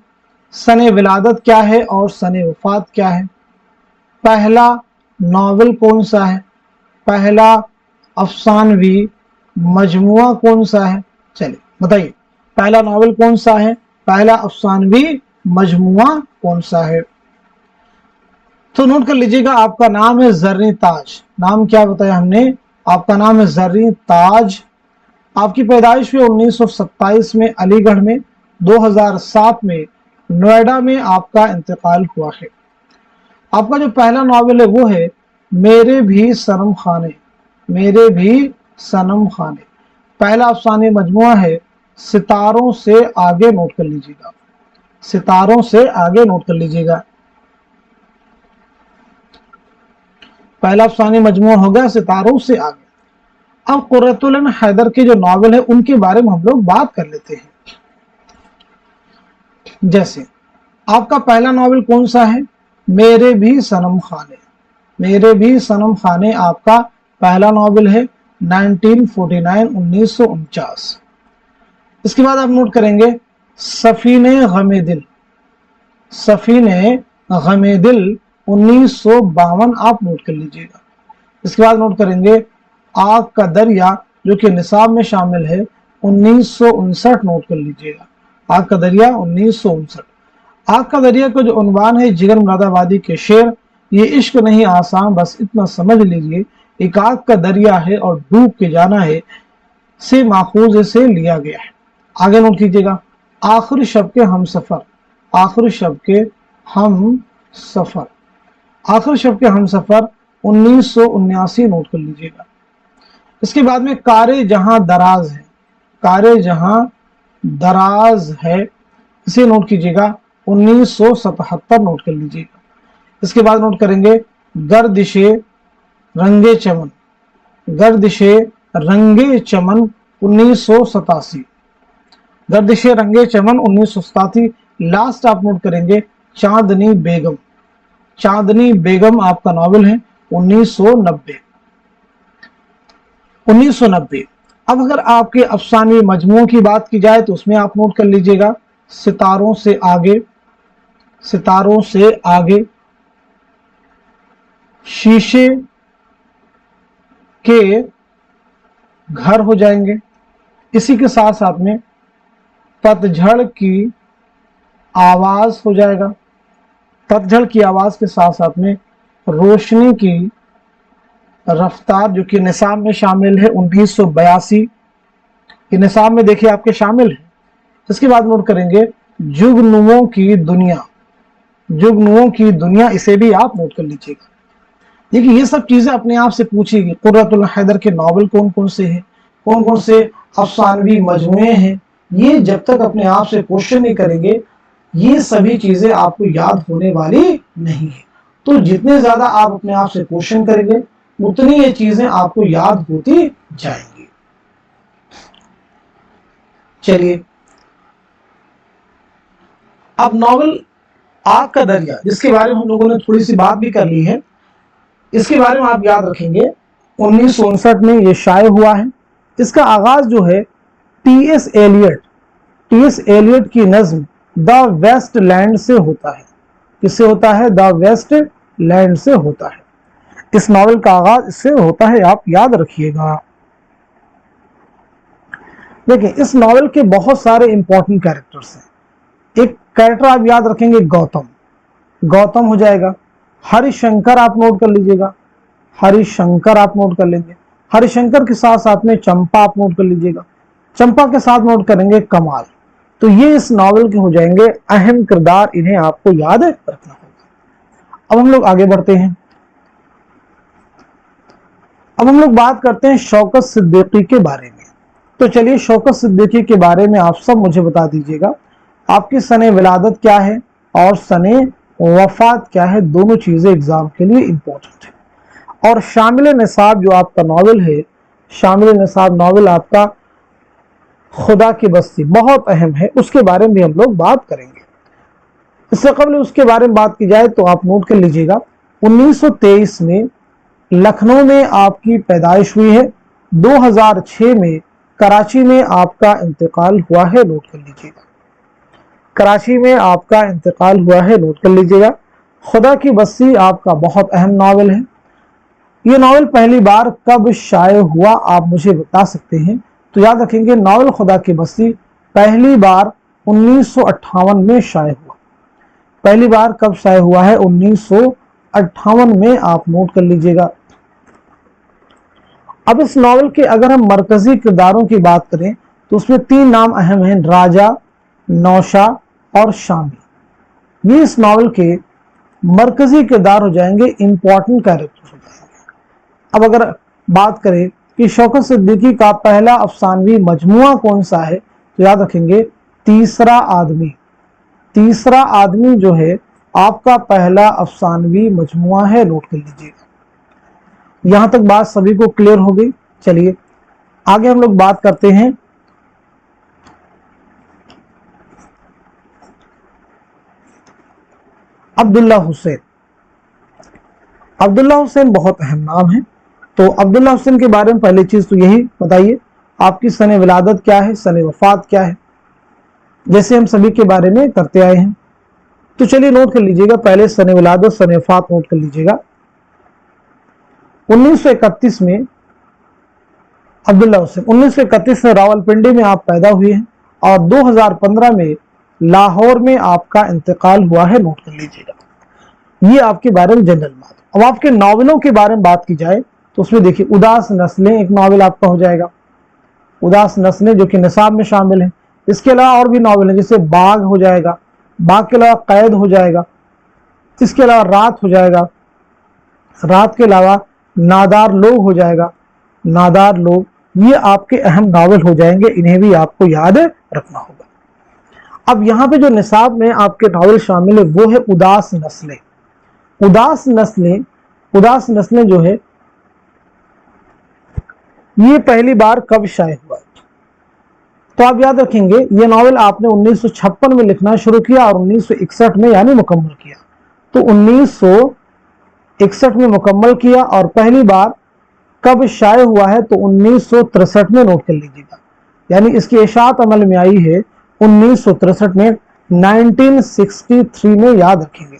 सने विलादत क्या है और सने वफात क्या है, पहला नॉवेल कौन सा है, पहला अफसानवी मजमुआ कौन सा है? चलिए बताइए, पहला नॉवेल कौन सा है, पहला अफसानवी मजमुआ कौन सा है? तो नोट कर लीजिएगा, आपका नाम है जर्री ताज। नाम क्या बताया हमने? आपका नाम है जर्री ताज। आपकी पैदाइश हुई 1927 में अलीगढ़ में, 2007 में नोएडा में आपका इंतकाल हुआ है। आपका जो पहला नॉवेल है वो है मेरे भी सनम खाने, मेरे भी सनम खाने। पहला अफसाने मजमुआ है सितारों से आगे, नोट कर लीजिएगा, सितारों से आगे नोट कर लीजिएगा। पहला अफसाने मजमुआ हो गया सितारों से आगे। अब कुर्रतुल ऐन हैदर के जो नॉवेल है उनके बारे में हम लोग बात कर लेते हैं। जैसे आपका पहला नॉवेल कौन सा है? मेरे भी सनम खाने, मेरे भी सनम खाने आपका पहला नॉवेल है 1949, 1949। इसके बाद आप नोट करेंगे सफीने गमे दिल, सफीने गमे दिल 1952 आप नोट कर लीजिएगा। इसके बाद नोट करेंगे आग का दरिया जो कि निसाब में शामिल है 1959, नोट कर लीजिएगा, आग का दरिया 1959। आग का दरिया का जो उन्वान है जिगर मुरादाबादी के शेर, ये इश्क नहीं आसान बस इतना समझ लीजिए, एक आग का दरिया है और डूब के जाना है, से माखूज से लिया गया है। आगे नोट कीजिएगा आखिरी शब के हम सफर, आखिरी शब के हम सफर, आखिरी शब के हम सफर 1979 नोट कर लीजिएगा। इसके बाद में कारे जहां दराज है, कारे जहां दराज है, इसे नोट कीजिएगा 1977 नोट कर लीजिएगा। इसके बाद नोट करेंगे गर्दिशे रंगे चमन, गर्दिशे रंगे चमन 1987, गर्दिशे रंगे चमन 1987। लास्ट आप नोट करेंगे चांदनी बेगम, चांदनी बेगम आपका नॉवेल है 1990, 1990। अब अगर आपके अफसानी मजमूओं की बात की जाए तो उसमें आप नोट कर लीजिएगा सितारों से आगे, सितारों से आगे, शीशे के घर हो जाएंगे। इसी के साथ साथ में पतझड़ की आवाज हो जाएगा, पतझड़ की आवाज के साथ साथ में रोशनी की रफ्तार जो कि निसाब में शामिल है 1982, ये निसाब में देखिए आपके शामिल है। इसके बाद नोट करेंगे जुगनुओं की दुनिया, जुगनुओं की दुनिया, इसे भी आप नोट कर लीजिएगा। देखिए ये सब चीजें अपने आप से पूछिएगी, कुर्रतुल हैदर के नॉवेल कौन कौन से हैं, कौन कौन से अफसानवी मजमुए हैं, ये जब तक अपने आप से क्वेश्चन नहीं करेंगे ये सभी चीजें आपको याद होने वाली नहीं है। तो जितने ज्यादा आप अपने आप से क्वेश्चन करेंगे उतनी ये चीजें आपको याद होती जाएंगी। चलिए अब नॉवेल आग का दरिया जिसके बारे में हम लोगों ने थोड़ी सी बात भी कर ली है, इसके बारे में आप याद रखेंगे 1959 में ये शाये हुआ है। इसका आगाज जो है टी.एस. Elliott, T.S.. एलियट की नज्म द वेस्ट लैंड से होता है। किससे होता है? द वेस्ट लैंड से होता है। इस नॉवेल का आगाज इससे होता है, आप याद रखिएगा। देखिए इस नॉवेल के बहुत सारे इंपॉर्टेंट कैरेक्टर्स हैं। एक कैरेक्टर आप याद रखेंगे गौतम, गौतम हो जाएगा। हरिशंकर आप नोट कर लीजिएगा, हरिशंकर आप नोट कर लेंगे। हरिशंकर के साथ साथ में चंपा आप नोट कर लीजिएगा, चंपा के साथ नोट करेंगे कमाल। तो ये इस नॉवेल के हो जाएंगे अहम किरदार, इन्हें आपको याद रखना होगा। अब हम लोग आगे बढ़ते हैं, अब हम लोग बात करते हैं शौकत सिद्दीकी के बारे में। तो चलिए शौकत सिद्दीकी के बारे में आप सब मुझे बता दीजिएगा, आपकी सने विलादत क्या है और सने वफात क्या है, दोनों चीजें एग्जाम के लिए इंपॉर्टेंट है। और शामिल निसाब जो आपका नॉवेल है, शामिल निसाब नॉवेल आपका खुदा की बस्ती बहुत अहम है, उसके बारे में भी हम लोग बात करेंगे। इससे कबल उसके बारे में बात की जाए तो आप नोट कर लीजिएगा 1923 में लखनऊ में आपकी पैदाइश हुई है, 2006 में कराची में आपका इंतकाल हुआ है, नोट कर लीजिएगा। कराची में आपका इंतकाल हुआ है, नोट कर लीजिएगा। खुदा की बस्ती आपका बहुत अहम नॉवेल है। ये नावल पहली बार कब शाये हुआ, आप मुझे बता सकते हैं? तो याद रखेंगे नावल खुदा की बस्ती पहली बार 1958 में शाये हुआ। पहली बार कब शाये हुआ है? 1958 में, आप नोट कर लीजिएगा। अब इस नावल के अगर हम मरकजी किरदारों की बात करें तो उसमें 3 नाम अहम हैं, राजा, नौशा और शामी। ये इस नावल के मरकजी किरदार हो जाएंगे, इंपॉर्टेंट कैरेक्टर हो जाएंगे। अब अगर बात करें कि शौकत सिद्दीकी का पहला अफसानवी मजमुआ कौन सा है, तो याद रखेंगे तीसरा आदमी। तीसरा आदमी जो है आपका पहला अफसानवी मजमुआ है, नोट कर लीजिएगा। यहां तक बात सभी को क्लियर हो गई। चलिए आगे हम लोग बात करते हैं अब्दुल्ला हुसैन। अब्दुल्ला हुसैन बहुत अहम नाम है। तो अब्दुल्ला हुसैन के बारे में पहली चीज तो यही बताइए, आपकी सने विलादत क्या है, सने वफात क्या है, जैसे हम सभी के बारे में करते आए हैं। तो चलिए नोट कर लीजिएगा, पहले सने विलादत सने वफात नोट कर लीजिएगा। 1931 में अब्दुल्ला हुसैन 1931 में रावलपिंडी में आप पैदा हुए हैं और 2015 में लाहौर में आपका इंतकाल हुआ है, नोट कर लीजिएगा। ये आपके बारे में जनरल बात। अब आपके नावलों के बारे में बात की जाए तो उसमें देखिए उदास नस्लें एक नावल आपका हो जाएगा, उदास नस्लें जो कि निसाब में शामिल है। इसके अलावा और भी नावल है, जैसे बाग हो जाएगा, बाग के अलावा कैद हो जाएगा, इसके अलावा रात हो जाएगा, रात के अलावा नादार लोग हो जाएगा, नादार लोग। ये आपके अहम नावल हो जाएंगे, इन्हें भी आपको याद रखना होगा। अब यहाँ पे जो निसाब में आपके नावल शामिल है वो है उदास नस्लें। उदास नस्लें, उदास नस्लें जो है ये पहली बार कब शाये हुआ? तो आप याद रखेंगे ये नावल आपने 1956 में लिखना शुरू किया और 1961 में यानी मुकम्मल किया। तो 1961 में मुकम्मल किया और पहली बार कब शाये हुआ है? तो 1963 में, नोट कर लीजिएगा। यानी इसकी इशाअत अमल में आई है 1963 में, 1963 में, याद रखेंगे।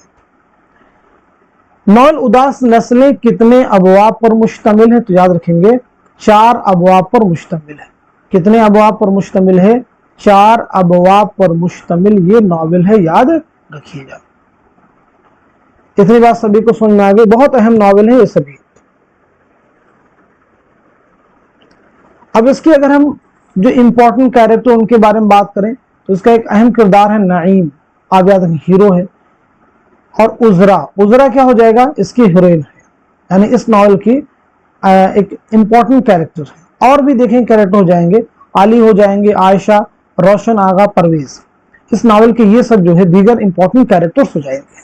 नावल उदास नस्लें कितने अबवाब पर मुश्तमिल है? तो याद रखेंगे 4 अबवाब पर मुश्तमिल है। कितने अबवाब पर मुश्तमिल है? 4 अबवाब पर मुश्तमिल ये नावल है, याद रखिएगा। इतनी बात सभी को समझ में आ गई। बहुत अहम नावल है ये सभी। अब इसके अगर हम जो इंपॉर्टेंट कैरेक्टर उनके बारे में बात करें तो इसका एक अहम किरदार है नईम, आप याद रखें हीरो है। और उजरा, उजरा क्या हो जाएगा? इसकी हीरोइन है, यानी इस नावल की एक इंपॉर्टेंट कैरेक्टर है। और भी देखें कैरेक्टर हो जाएंगे, आली हो जाएंगे, आयशा, रोशन आगा, परवेज। इस नावल के ये सब जो है दीगर इंपॉर्टेंट कैरेक्टर्स हो जाएंगे।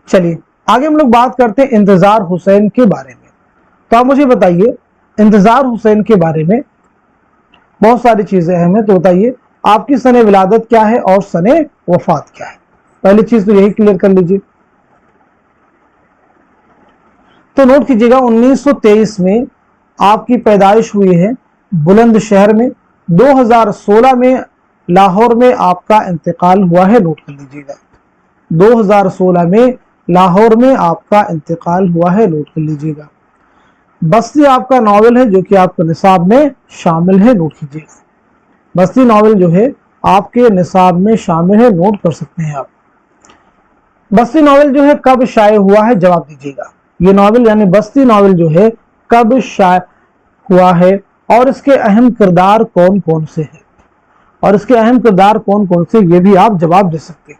चलिए आगे हम लोग बात करते हैं इंतजार हुसैन के बारे में। तो आप मुझे बताइए इंतजार हुसैन के बारे में बहुत सारी चीजें अहम है, तो बताइए आपकी सने विलादत क्या है और सने वफात क्या है? पहली चीज तो यही क्लियर कर लीजिए। तो नोट कीजिएगा 1923 में आपकी पैदाइश हुई है बुलंदशहर में। 2016 में लाहौर में आपका इंतकाल हुआ है, नोट कर लीजिएगा। 2016 में लाहौर में आपका इंतकाल हुआ है, नोट कर लीजिएगा। बस्ती आपका नावल है जो कि आपके निसाब में शामिल है, नोट कीजिएगा। बस्ती नावल जो है आपके निसाब में शामिल है, नोट कर सकते हैं आप। बस्ती नावल जो है कब शाये हुआ है? जवाब दीजिएगा। ये नावल यानी बस्ती नावल जो है कब शाये हुआ है और इसके अहम किरदार कौन कौन से हैं, और इसके अहम किरदार कौन कौन से, ये भी आप जवाब दे सकते हैं।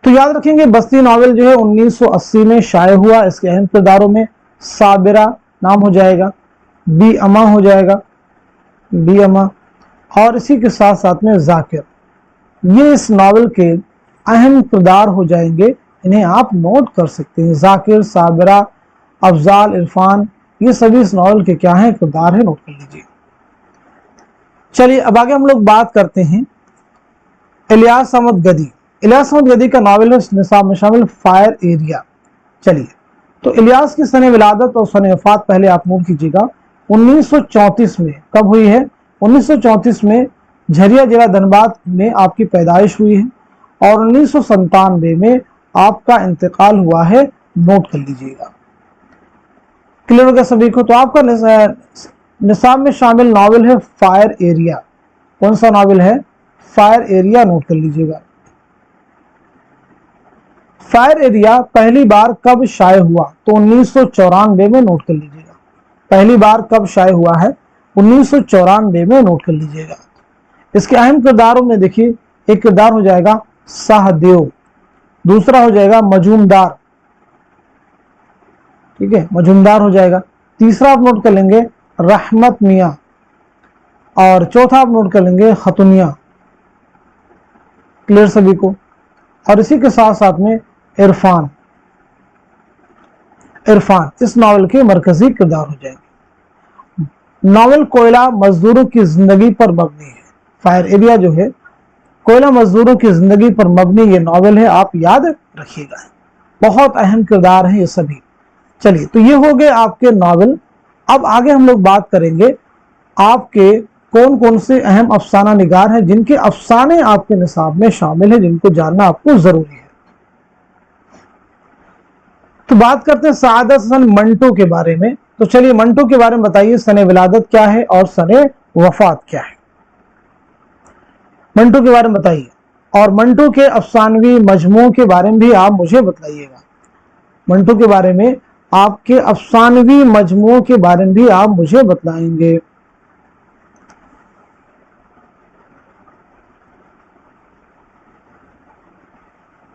तो याद रखेंगे बस्ती नावल जो है 1980 में शाये हुआ। इसके अहम किरदारों में साबिरा नाम हो जाएगा, बी अमा हो जाएगा, बी अमा, और इसी के साथ साथ में जाकिर। ये इस नावल के अहम किरदार हो जाएंगे, इन्हें आप नोट कर सकते हैं। जाकिर, साबिरा, अफजाल, इरफान, ये सभी इस नावल के क्या हैं? किरदार है, नोट कर लीजिए। चलिए अब आगे हम लोग बात करते हैं इलियास अहमद गदी। इलियास अहमद गदी का नावल है निसाब में शामिल फायर एरिया। चलिए तो इलियास की सने विलादत और सने वफात पहले आप नोट कीजिएगा। 1934 में कब हुई है? 1934 में झरिया जिला धनबाद में आपकी पैदाइश हुई है और 1997 में आपका इंतकाल हुआ है, नोट कर लीजिएगा। क्लियर हो गया सभी को? तो आपका निसाब में शामिल नॉवेल है फायर एरिया। कौन सा नॉवेल है? फायर एरिया, नोट कर लीजिएगा। फायर एरिया पहली बार कब शाये हुआ? तो 1994 में, नोट कर लीजिएगा। पहली बार कब शाये हुआ है? 1994 में, नोट कर लीजिएगा। इसके अहम किरदारों में देखिए, एक किरदार हो जाएगा सहदेव, दूसरा हो जाएगा मजूमदार, ठीक है, मजूमदार हो जाएगा। तीसरा आप नोट कर लेंगे रहमत मियां, और चौथा आप नोट कर लेंगे खतुनिया। क्लियर सभी को? और इसी के साथ साथ में इरफान, इरफान इस नॉवल के मरकजी किरदार हो जाएंगे। नॉवल कोयला मजदूरों की जिंदगी पर मबनी है। फायर एरिया जो है कोयला मजदूरों की जिंदगी पर मबनी ये नॉवल है, आप याद रखिएगा। बहुत अहम किरदार है ये सभी। चलिए, तो ये हो गए आपके नॉवल। अब आगे हम लोग बात करेंगे आपके कौन कौन से अहम अफसाना निगार हैं जिनके अफसाने आपके निसाब में शामिल हैं, जिनको जानना आपको जरूरी है। तो बात करते हैं सआदत हसन मंटो के बारे में। तो चलिए, मंटो के बारे में बताइए, सने विलादत क्या है और सने वफात क्या है? मंटो के बारे में बताइए, और मंटो के अफसानवी मजमू के बारे में भी आप मुझे बताइएगा। मंटो के बारे में, आपके अफसानवी मजमू के बारे में भी आप मुझे बताएंगे।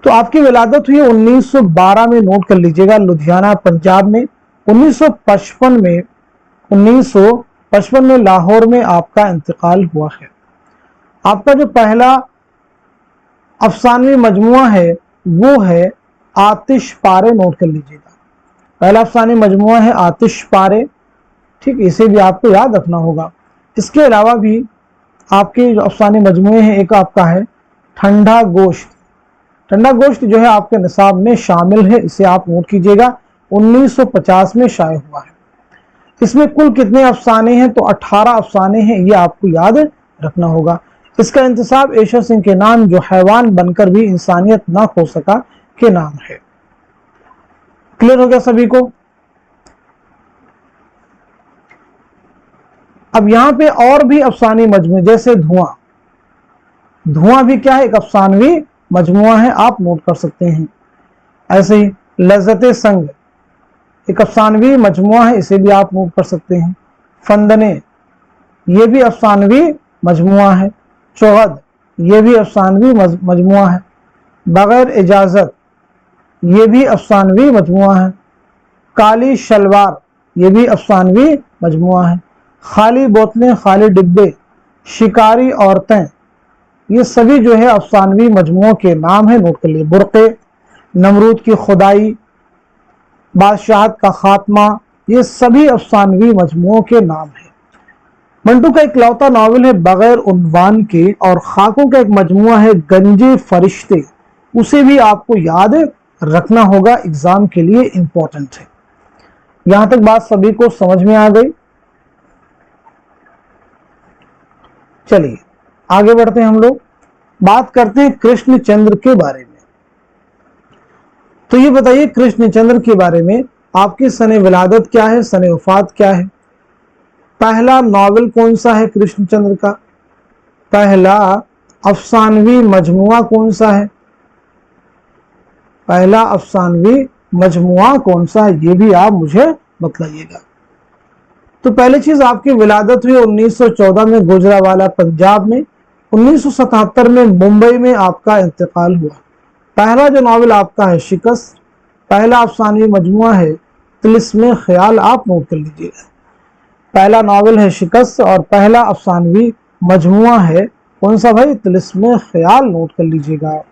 तो आपकी विलादत हुई 1912 में, नोट कर लीजिएगा, लुधियाना पंजाब में। 1955 में लाहौर में आपका इंतकाल हुआ है। आपका जो पहला अफसानवी मजमुआ है वो है आतिश पारे, नोट कर लीजिएगा। पहला अफसानी मजमुआ है आतिश पारे, ठीक, इसे भी आपको याद रखना होगा। इसके अलावा भी आपके जो अफसानी मजमुए हैं, एक आपका है ठंडा गोश्त। ठंडा गोश्त जो है आपके निसाब में शामिल है, इसे आप नोट कीजिएगा। 1950 में शाये हुआ है। इसमें कुल कितने अफसाने हैं? तो 18 अफसाने हैं, ये आपको याद रखना होगा। इसका इंतसाब एशा सिंह के नाम, जो हैवान बनकर भी इंसानियत ना खो सका, के नाम है। क्लियर हो गया सभी को? अब यहां पे और भी अफसानी मजमूए, जैसे धुआं। धुआं भी क्या है? एक अफसानवी मजमुआ है, आप नोट कर सकते हैं। ऐसे ही लज्जते संग एक अफसानवी मजमुआ है, इसे भी आप नोट कर सकते हैं। फंदने, ये भी अफसानवी मजमुआ है। चौहद, ये भी अफसानवी मजमुआ है। बगैर इजाजत, ये भी अफसानवी मजमुआ है। काली शलवार, ये भी अफसानवी मजमुआ है। खाली बोतलें खाली डिब्बे, शिकारी औरतें, ये सभी जो है अफसानवी मजमुओं के नाम है, नोट कर लिए। बुरक़े, नमरूद की खुदाई, बादशाहत का खात्मा, ये सभी अफसानवी मजमुओं के नाम है। मंटू का इकलौता नावल है बगैर उन्वान के, और खाकों का एक मजमुआ है गंजे फरिश्ते, उसे भी आपको याद रखना होगा, एग्जाम के लिए इंपॉर्टेंट है। यहां तक बात सभी को समझ में आ गई? चलिए आगे बढ़ते हैं, हम लोग बात करते हैं कृष्णचंद्र के बारे में। तो ये बताइए कृष्णचंद्र के बारे में आपकी सने विलादत क्या है, सने वफात क्या है? पहला नॉवेल कौन सा है कृष्णचंद्र का? पहला अफसानवी मजमुआ कौन सा है? पहला अफसानवी मजमुआ कौन सा है, ये भी आप मुझे बतलाइएगा। तो पहली चीज, आपकी विलादत हुई 1914 में गुजरावाला पंजाब में। 1977 में मुंबई में आपका इंतकाल हुआ। पहला जो नावल आपका है शिकस्त। पहला अफसानवी मजमुआ है तिलिस्मे ख्याल, आप नोट कर लीजिएगा। पहला नावल है शिकस्त और पहला अफसानवी मजमुआ है कौन सा भाई? तिलिस्मे ख्याल, नोट कर लीजिएगा।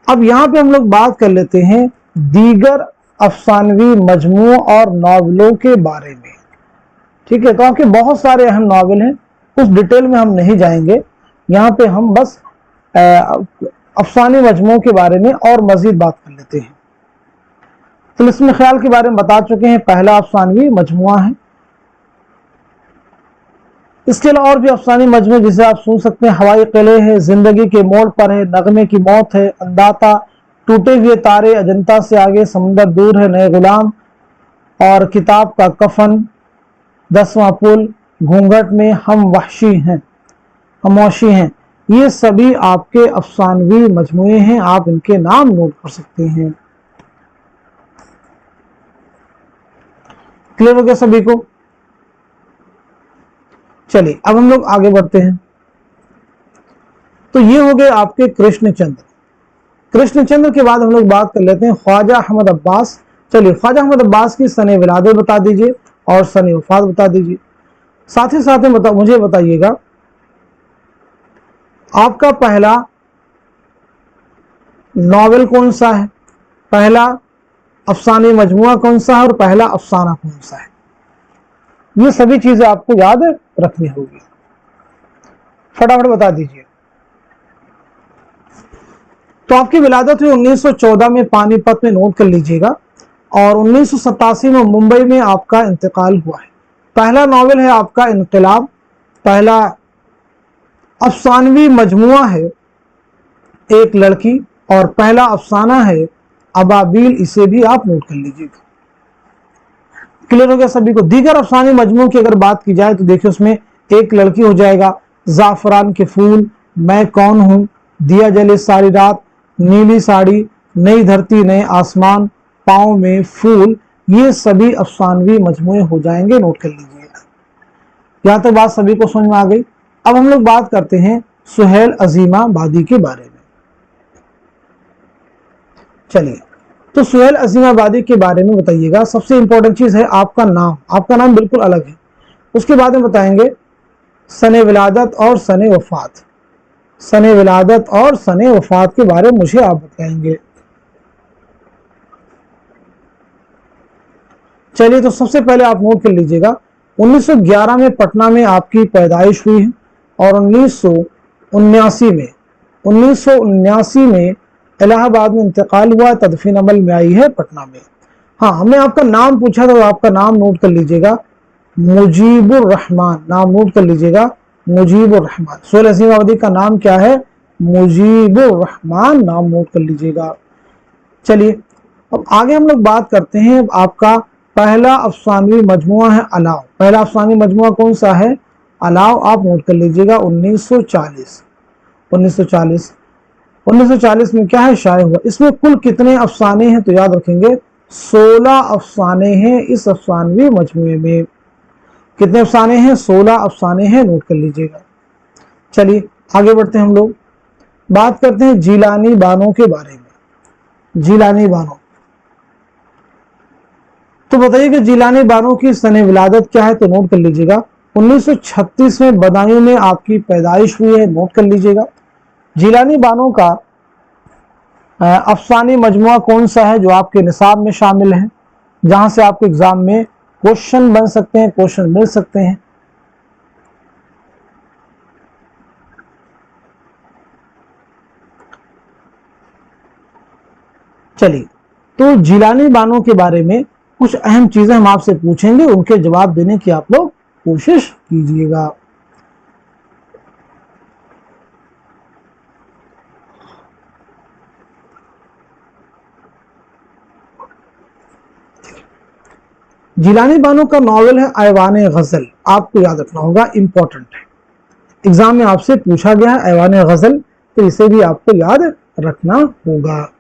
अब यहाँ पे हम लोग बात कर लेते हैं दीगर अफसानवी मजमू और नावलों के बारे में, ठीक है। तो आपके बहुत सारे अहम नावल हैं, उस डिटेल में हम नहीं जाएंगे। यहाँ पे हम बस अफसानी मजमू के बारे में और मजीद बात कर लेते हैं। तिलिस्मे ख्याल के बारे में बता चुके हैं, पहला अफसानवी मजमुआ है। इसके अलावा और भी अफसानी मजमू जिसे आप सुन सकते हैं, हवाई किले है, जिंदगी के मोड़ पर है, नगमे की मौत है, अंदाता, टूटे हुए तारे, अजंता से आगे, समंदर दूर है, नए गुलाम, और किताब का कफन, 10वां पुल, घूंघट में हम वहशी हैं, ये सभी आपके अफसानवी मजमूए हैं। आप इनके नाम नोट कर सकते हैं। क्लियर हो गया सभी को? चलिए अब हम लोग आगे बढ़ते हैं। तो ये हो गए आपके कृष्णचंद्र। कृष्णचंद्र के बाद हम लोग बात कर लेते हैं ख्वाजा अहमद अब्बास। चलिए ख्वाजा अहमद अब्बास की सने विलादत बता दीजिए और सने वफात बता दीजिए। साथ ही साथ में मुझे बताइएगा आपका पहला नॉवेल कौन सा है, पहला अफसाने मजमुआ कौन सा है और पहला अफसाना कौन सा है। ये सभी चीजें आपको याद रखनी होगी। फटाफट बता दीजिए। तो आपकी विलादत हुई 1914 में पानीपत में, नोट कर लीजिएगा, और 1987 में मुंबई में आपका इंतकाल हुआ है। पहला नॉवेल है आपका इनकलाब, पहला अफसानवी मजमुआ है एक लड़की, और पहला अफसाना है अबाबील। इसे भी आप नोट कर लीजिएगा। क्लियर हो गया सभी को? दीगर अफसानी मजमू की अगर बात की जाए तो देखिए उसमें एक लड़की हो जाएगा, जाफरान के फूल, मैं कौन हूं, दिया जले सारी रात, नीली साड़ी, नई धरती नए आसमान, पाँव में फूल, ये सभी अफसानवी मजमुए हो जाएंगे। नोट कर लीजिएगा। यहां तक बात सभी को समझ में आ गई। अब हम लोग बात करते हैं सुहेल अजीमाबादी के बारे में। चलिए तो सुहेल अजीमाबादी के बारे में बताइएगा। सबसे इंपॉर्टेंट चीज है आपका नाम। आपका नाम बिल्कुल अलग है। उसके बाद में बताएंगे सने विलादत और सने वफात। सने विलादत और सने वफात के बारे में मुझे आप बताएंगे। चलिए तो सबसे पहले आप नोट कर लीजिएगा 1911 में पटना में आपकी पैदाइश हुई है और 1979 में इलाहाबाद में इंतकाल हुआ, तदफीन अमल में आई है पटना में। हाँ, हमने आपका नाम पूछा तो आपका नाम नोट कर लीजिएगा, मुजीबुर रहमान। नाम नोट कर लीजिएगा, मुजीबुर रहमान। सुहेल अजीमाबादी का नाम क्या है? मुजीबुर रहमान। नाम नोट कर लीजिएगा। चलिए अब आगे हम लोग बात करते हैं। आपका पहला अफसानवी मजमुआ है अलाव। पहला अफसानी मजमुआ कौन सा है? अलाव। आप नोट कर लीजिएगा 1940 में क्या है? शाये हुआ। इसमें कुल कितने अफसाने हैं? तो याद रखेंगे 16 अफसाने हैं इस अफसानवी मजमुए में। कितने अफसाने हैं? 16 अफसाने हैं। नोट कर लीजिएगा। चलिए आगे बढ़ते हैं। हम लोग बात करते हैं जीलानी बानो के बारे में। जीलानी बानो, तो बताइए कि जीलानी बानो की सने विलादत क्या है? तो नोट कर लीजिएगा 1936 में बदायूं में आपकी पैदाइश हुई है। नोट कर लीजिएगा। जीलानी बानो का अफसानी मजमुआ कौन सा है जो आपके निसाब में शामिल है, जहां से आपको एग्जाम में क्वेश्चन बन सकते हैं, क्वेश्चन मिल सकते हैं? चलिए तो जीलानी बानो के बारे में कुछ अहम चीजें हम आपसे पूछेंगे, उनके जवाब देने की आप लोग कोशिश कीजिएगा। जीलानी बानो का नॉवेल है ऐवान गजल। आपको याद रखना होगा, इंपॉर्टेंट है, एग्जाम में आपसे पूछा गया है ऐवान गजल, तो इसे भी आपको याद रखना होगा।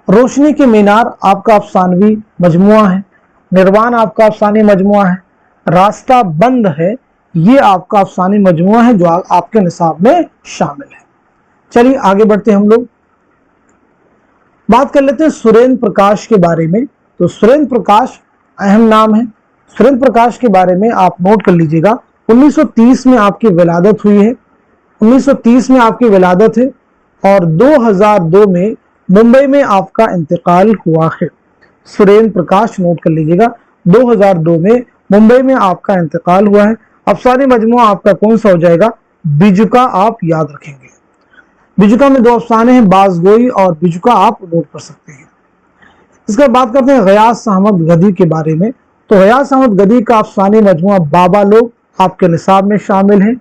रोशनी के मीनार आपका अफसानवी मजमुआ है। निर्वाण आपका अफसानी मजमुआ है। रास्ता बंद है, ये आपका अफसानी मजमुआ है जो आपके निसाब में शामिल है। चलिए आगे बढ़ते हैं। हम लोग बात कर लेते हैं सुरेंद्र प्रकाश के बारे में। तो सुरेंद्र प्रकाश अहम नाम है। सुरेंद्र प्रकाश के बारे में आप नोट कर लीजिएगा 1930 में आपकी विलादत हुई है। 1930 में आपकी विलादत है और 2002 में मुंबई में आपका इंतकाल हुआ है। सुरेंद्र प्रकाश नोट कर लीजिएगा 2002 में मुंबई में आपका इंतकाल हुआ है। अफसानी मजमुआ आपका कौन सा हो जाएगा? बिजुका। आप याद रखेंगे, बिजुका में 2 अफसाने हैं, बाजगोई और बिजुका, आप नोट कर सकते हैं। इसके बाद बात करते हैं गयास अहमद गदी के बारे में। तो गयास अहमद गदी का अफसानी मजमुआ बाबा लोग आपके निसाब में शामिल है,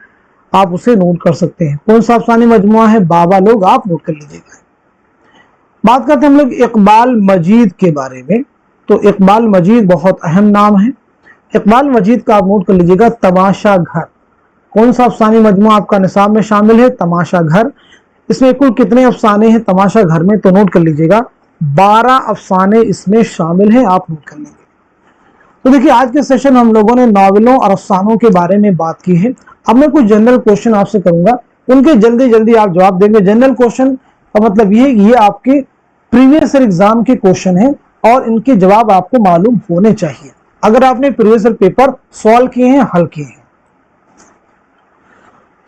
आप उसे नोट कर सकते हैं। कौन सा अफसानी मजमुआ है? बाबा लोग। आप नोट कर लीजिएगा। बात करते हैं हम लोग इकबाल मजीद के बारे में। तो इकबाल मजीद बहुत अहम नाम है। इकबाल मजीद का आप नोट कर लीजिएगा, तमाशा घर। कौन सा अफसानी मजमूआ आपका निसाब में शामिल है? तमाशा घर। इसमें कुल कितने अफसाने हैं तमाशा घर में? तो नोट कर लीजिएगा 12 अफसाने इसमें शामिल हैं, आप नोट कर लेंगे। तो देखिए आज के सेशन हम लोगों ने नॉवेलों और अफसानों के बारे में बात की है। अब मैं कुछ जनरल क्वेश्चन आपसे करूंगा, उनके जल्दी जल्दी आप जवाब देंगे। जनरल क्वेश्चन का मतलब ये आपके प्रीवियस ईयर एग्जाम के क्वेश्चन है और इनके जवाब आपको मालूम होने चाहिए अगर आपने प्रीवियस ईयर पेपर सॉल्व किए हैं, हल किए हैं।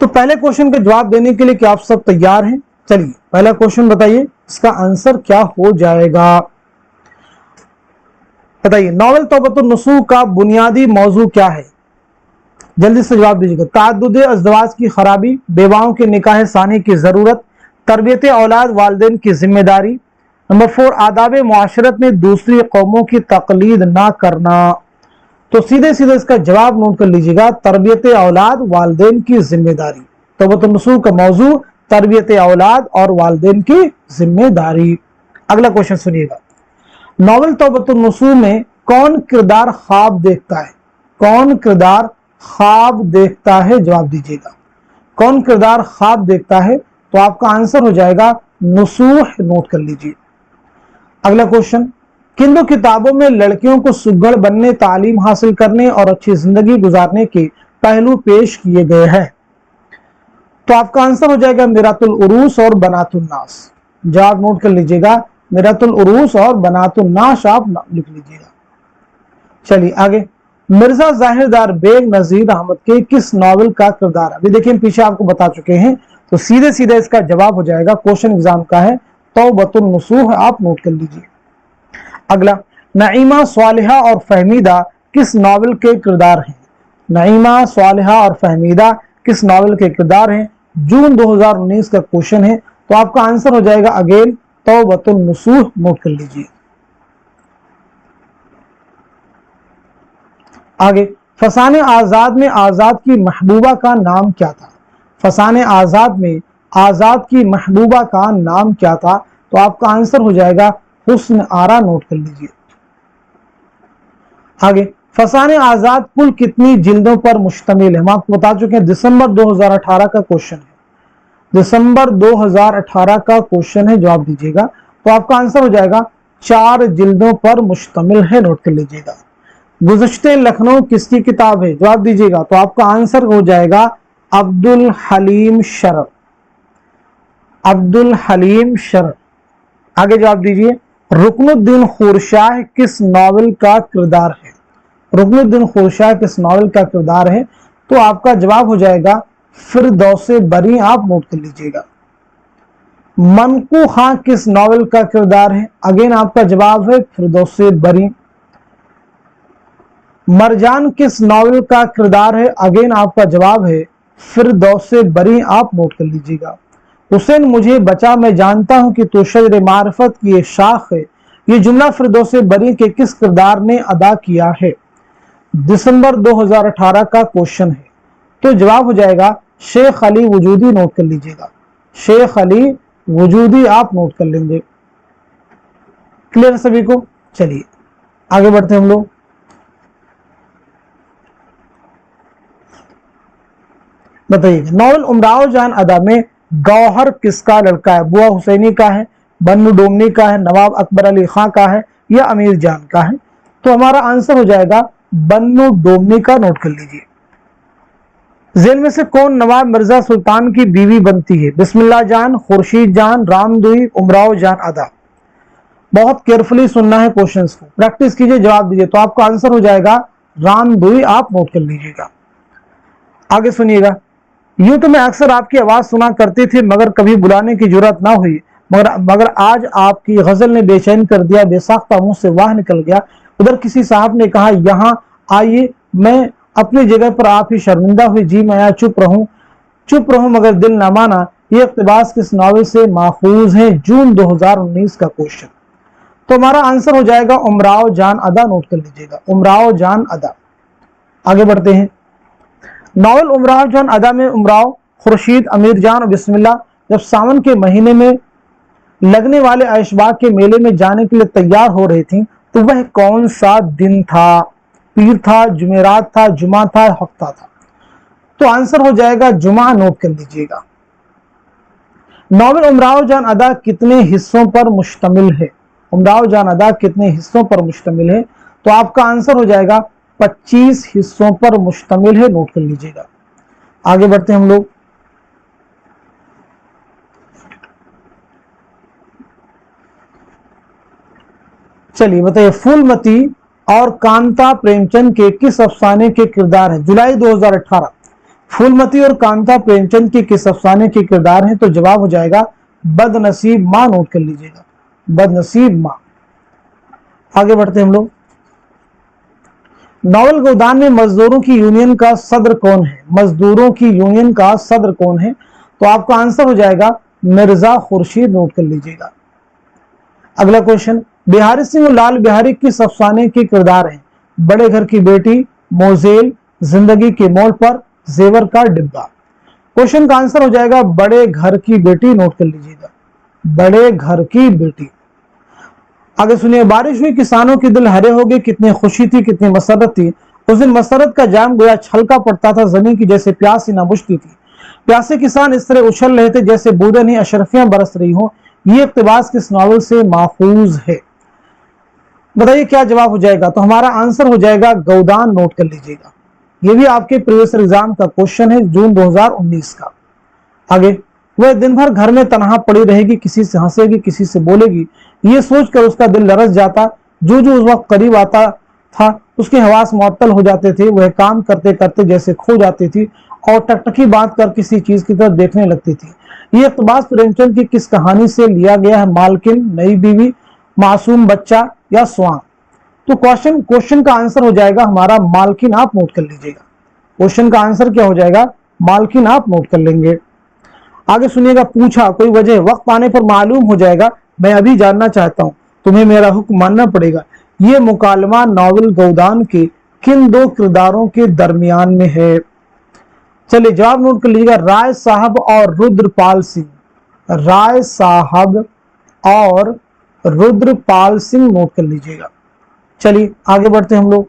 तो पहले क्वेश्चन का जवाब देने के लिए क्या आप सब तैयार हैं? चलिए पहला क्वेश्चन बताइए, इसका आंसर क्या हो जाएगा? बताइए, नॉवेल तौबतुन नसूह का बुनियादी मौजू क्या है? जल्दी से जवाब दीजिएगा। ताअद्दुद अज़दवाज की खराबी, बेवाओं के निकाह सानी की जरूरत, तरबियत औलाद वालिदैन की जिम्मेदारी। नंबर 4, आदाब मुआशरत में दूसरी कौमों की तकलीद ना करना। तो सीधे सीधे इसका जवाब नोट कर लीजिएगा, तरबियत औलाद वालिदैन की जिम्मेदारी। तौबतुन नसूह का मौजू तरबियत औलाद और वालिदैन की जिम्मेदारी। अगला क्वेश्चन सुनिएगा, नॉवेल तौबतुन नसूह में कौन किरदार ख्वाब देखता है? कौन किरदार ख्वाब देखता है? जवाब दीजिएगा, कौन किरदार ख्वाब देखता है? तो आपका आंसर हो जाएगा नसूह, नोट कर लीजिए। अगला क्वेश्चन, किन दो किताबों में लड़कियों को सुघड़ बनने, तालीम हासिल करने और अच्छी जिंदगी गुजारने के पहलू पेश किए गए हैं? तो आपका आंसर हो जाएगा मिरातुल उरूस और बनातुन नास। जवाब नोट कर लीजिएगा, मिरातुल उरूस और बनातुन नास आप लिख लीजिएगा। चलिए आगे, मिर्जा जाहिरदार बेग नजीर अहमद के किस नॉवेल का किरदार? अभी देखिए पीछे आपको बता चुके हैं, तो सीधे सीधे इसका जवाब हो जाएगा, क्वेश्चन एग्जाम का है, तौबतुन नसूह, आप नोट कर लीजिए। अगला, नईमा स्वालिहा और फहमीदा किस नॉवेल के किरदार हैं? नईमा स्वालिहा और फहमीदा किस नॉवेल के किरदार हैं? जून 2019 का क्वेश्चन है, तो आपका आंसर हो जाएगा अगेन तौबतुन नसूह, नोट कर लीजिए। आगे, फसाने आजाद में आजाद की महबूबा का नाम क्या था? फसाने आजाद में आजाद की महबूबा का नाम क्या था? तो आपका आंसर हो जाएगा हुस्न आरा, नोट कर लीजिए। आगे, फसाने आजाद कुल कितनी जिल्दों पर मुश्तमिल है? हम आपको बता चुके हैं, दिसंबर 2018 का क्वेश्चन है, दिसंबर 2018 का क्वेश्चन है, जवाब दीजिएगा। तो आपका आंसर हो जाएगा 4 जिल्दों पर मुश्तमिल है, नोट कर लीजिएगा। गुज़श्ते लखनऊ किसकी किताब है? जवाब दीजिएगा। तो आपका आंसर हो जाएगा अब्दुल हलीम शरफ, अब्दुल हलीम शरफ। आगे जवाब दीजिए, रुकनुद्दीन खुरशाह किस नॉवेल का किरदार है? रुकनुद्दीन खुरशाह किस नॉवेल का किरदार है? तो आपका जवाब हो जाएगा फिरदौसे बरी, आप नोट कर लीजिएगा। मनकू खां किस नॉवेल का किरदार है? अगेन आपका जवाब है फिरदौसे बरी। मरजान किस नॉवेल का किरदार है? अगेन आपका जवाब है फिरदौसे बरी, आप नोट कर लीजिएगा। हुसैन मुझे बचा मैं जानता हूं कि तो शजर मारिफत की एक शाख है, ये जुमला फिरदौसे बरी के किस किरदार ने अदा किया है? दिसंबर 2018 का क्वेश्चन है, तो जवाब हो जाएगा शेख अली वजूदी, नोट कर लीजिएगा। शेख अली वजूदी, आप नोट कर लेंगे। क्लियर सभी को? चलिए आगे बढ़ते हैं हम लोग। बताइए, नॉवेल उमराव जान अदा में गौहर किसका लड़का है? बुआ हुसैनी का है, बन्नू डोमनी का है, नवाब अकबर अली खां का है, या अमीर जान का है? तो हमारा आंसर हो जाएगा बन्नू डोमनी का, नोट कर लीजिए। जेल में से कौन नवाब मिर्जा सुल्तान की बीवी बनती है? बिस्मिल्लाह जान, खुर्शीद जान, रामदुई, उमराव जान अदा। बहुत केयरफुली सुनना है क्वेश्चंस को, प्रैक्टिस कीजिए, जवाब दीजिए। तो आपका आंसर हो जाएगा रामदुई, आप नोट कर लीजिएगा। आगे सुनिएगा, यूं तो मैं अक्सर आपकी आवाज सुना करती थी मगर कभी बुलाने की जरूरत ना हुई, मगर आज आपकी गजल ने बेचैन कर दिया, बेसाख्ता मुंह से वाह निकल गया। उधर किसी साहब ने कहा यहाँ आइए, मैं अपनी जगह पर आप ही शर्मिंदा हुई, जी मैं यहाँ चुप रहूं मगर दिल ना माना। ये इक़्तिबास किस नॉवेल से माखूज है? जून 2019 का क्वेश्चन। तो हमारा आंसर हो जाएगा उमराव जान अदा, नोट कर लीजिएगा, उमराव जान अदा। आगे बढ़ते हैं, नॉवेल उमराव जान अदा में उमराव, खुर्शीद, अमीर जान और बिस्मिल्लाह जब सावन के महीने में लगने वाले ऐशबाग के मेले में जाने के लिए तैयार हो रही थी, तो वह कौन सा दिन था? पीर था, जुमेरात था, जुमा था, हफ्ता था? तो आंसर हो जाएगा जुमा, नोट कर लीजिएगा। नॉवेल उमराव जान अदा कितने हिस्सों पर मुश्तमिल है? उमराव जान अदा कितने हिस्सों पर मुश्तमिल है? तो आपका आंसर हो जाएगा 25 हिस्सों पर मुश्तमिल है, नोट कर लीजिएगा। आगे बढ़ते हैं हम लोग। चलिए बताइए, फूलमती और कांता प्रेमचंद के किस अफसाने के किरदार हैं? जुलाई 2018। फूलमती और कांता प्रेमचंद के किस अफसाने के किरदार हैं? तो जवाब हो जाएगा बदनसीब मां, नोट कर लीजिएगा, बदनसीब मां। आगे बढ़ते हैं हम लोग। नॉवल गोदान में मजदूरों की यूनियन का सदर कौन है? मजदूरों की यूनियन का सदर कौन है? तो आपका आंसर हो जाएगा मिर्जा खुर्शीद, नोट कर लीजिएगा। अगला क्वेश्चन, बिहारी सिंह और लाल बिहारी किस अफसाने के किरदार हैं? बड़े घर की बेटी, मोजेल, जिंदगी के मोड़ पर, जेवर का डिब्बा। क्वेश्चन का आंसर हो जाएगा बड़े घर की बेटी, नोट कर लीजिएगा, बड़े घर की बेटी। आगे सुनिए, बारिश हुई किसानों के दिल हरे हो गए, कितनी खुशी थी, कितनी मसरत थी। उस दिन मसरत का जाम गोया छलका पड़ता था जमीन की, जैसे प्यास ही ना बुझती थी। प्यासे किसान इस तरह उछल रहे थे जैसे बूंदें ही अशरफियां बरस रही हो। ये इक्तिबास किस नॉवल से माखूज है? बताइए क्या जवाब हो जाएगा? तो हमारा आंसर हो जाएगा गौदान, नोट कर लीजिएगा। ये भी आपके प्रीवियस एग्जाम का क्वेश्चन है, जून 2019 का। आगे, वह दिन भर घर में तनहा पड़ी रहेगी, किसी से हंसेगी, किसी से बोलेगी। ये सोचकर उसका दिल लरस जाता। जो जो उस वक्त करीब आता था उसके हवास मुअत्तल हो जाते थे। वह काम करते करते जैसे खो जाती थी और टकटकी बांध कर किसी चीज की तरफ देखने लगती थी। ये इक़्तिबास प्रेमचंद की किस कहानी से लिया गया है? मालकिन, नई बीवी, मासूम बच्चा या स्वांग? तो क्वेश्चन का आंसर हो जाएगा हमारा मालकिन, आप नोट कर लीजिएगा। क्वेश्चन का आंसर क्या हो जाएगा? मालकिन, आप नोट कर लेंगे। आगे सुनिएगा, पूछा कोई वजह वक्त आने पर मालूम हो जाएगा, मैं अभी जानना चाहता हूं, तुम्हें मेरा हुक्म मानना पड़ेगा। ये मुकालमा नॉवल गौदान के किन दो किरदारों के दरमियान में है? चलिए जवाब नोट कर लीजिएगा, राय साहब और रुद्रपाल सिंह। राय साहब और रुद्रपाल सिंह, नोट कर लीजिएगा। चलिए आगे बढ़ते हैं हम लोग।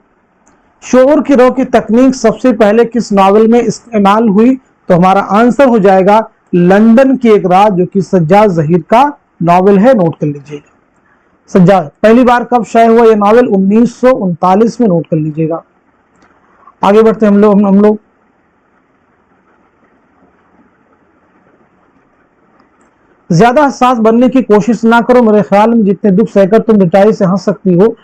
शोर की रो की तकनीक सबसे पहले किस नॉवल में इस्तेमाल हुई? तो हमारा आंसर हो जाएगा लंदन की एक रात, जो कि सज्जाद जहीर का नॉवल है, नोट कर लीजिएगा। सज्जाद पहली बार कब शाये हुआ? यह नॉवल 1939 में, नोट कर लीजिएगा। आगे बढ़ते हैं हम लोग। ज्यादा हसास बनने की कोशिश ना करो, मेरे ख्याल में जितने दुख सहकर तुम मिठाई से हंस सकती हो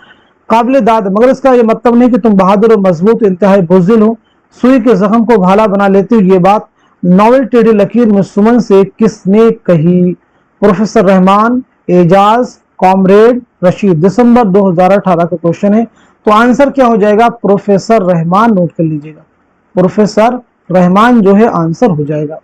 काबिल दाद, मगर इसका यह मतलब नहीं कि तुम बहादुर और मजबूत इंतहाई बुज़दिल हो। सुई के जख्म को भाला बना लेती हो। ये बात नॉवल टेढ़ी लकीर में सुमन से किसने कही? Professor Rahman, Ejaz, comrade, Rashid. दिसंबर 2018 का क्वेश्चन है, तो आंसर क्या हो जाएगा? प्रोफेसर रहमान, नोट कर लीजिएगा। प्रोफेसर रहमान जो है आंसर हो जाएगा।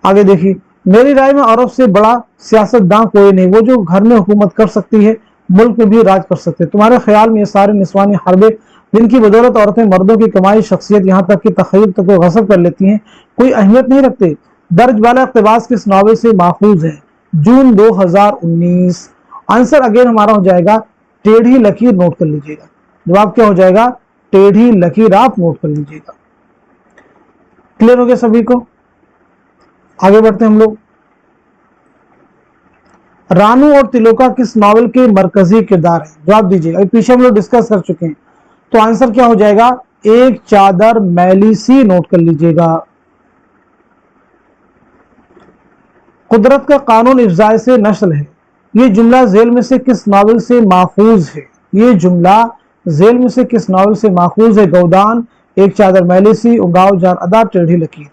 आगे देखिए, मेरी राय में औरत से बड़ा सियासतदान कोई नहीं, वो जो घर में हुकूमत कर सकती है मुल्क में भी राज कर सकते हैं। तुम्हारे ख्याल में ये सारे निस्वानी हरबे जिनकी बदौलत औरतें मर्दों की कमाई, शख्सियत, यहाँ तक कि तखरीर तक को गसब कर लेती हैं, कोई अहमियत नहीं रखते। दर्ज वाला इक़्तिबास किस नॉवल से माखूज है? जून 2019। आंसर अगेन हमारा हो जाएगा टेढ़ी लकीर, नोट कर लीजिएगा। जवाब क्या हो जाएगा? टेढ़ी लकीर, आप नोट कर लीजिएगा। क्लियर हो गया सभी को? आगे बढ़ते हैं हम लोग। रानू और तिलोका किस नॉवल के मरकजी किरदार है? जवाब दीजिए। अभी पीछे हम लोग डिस्कस कर चुके हैं, तो आंसर क्या हो जाएगा? एक चादर मैली सी, नोट कर लीजिएगा। कुदरत का कानून इफ्जाए से नस्ल है, ये जुमला झेल में से किस नॉवल से माखूज है? ये जुमला झेल में से किस नॉवल से माखूज है? गौदान, एक चादर मैली सी, उमराव जान अदा, टेढ़ी लकीर।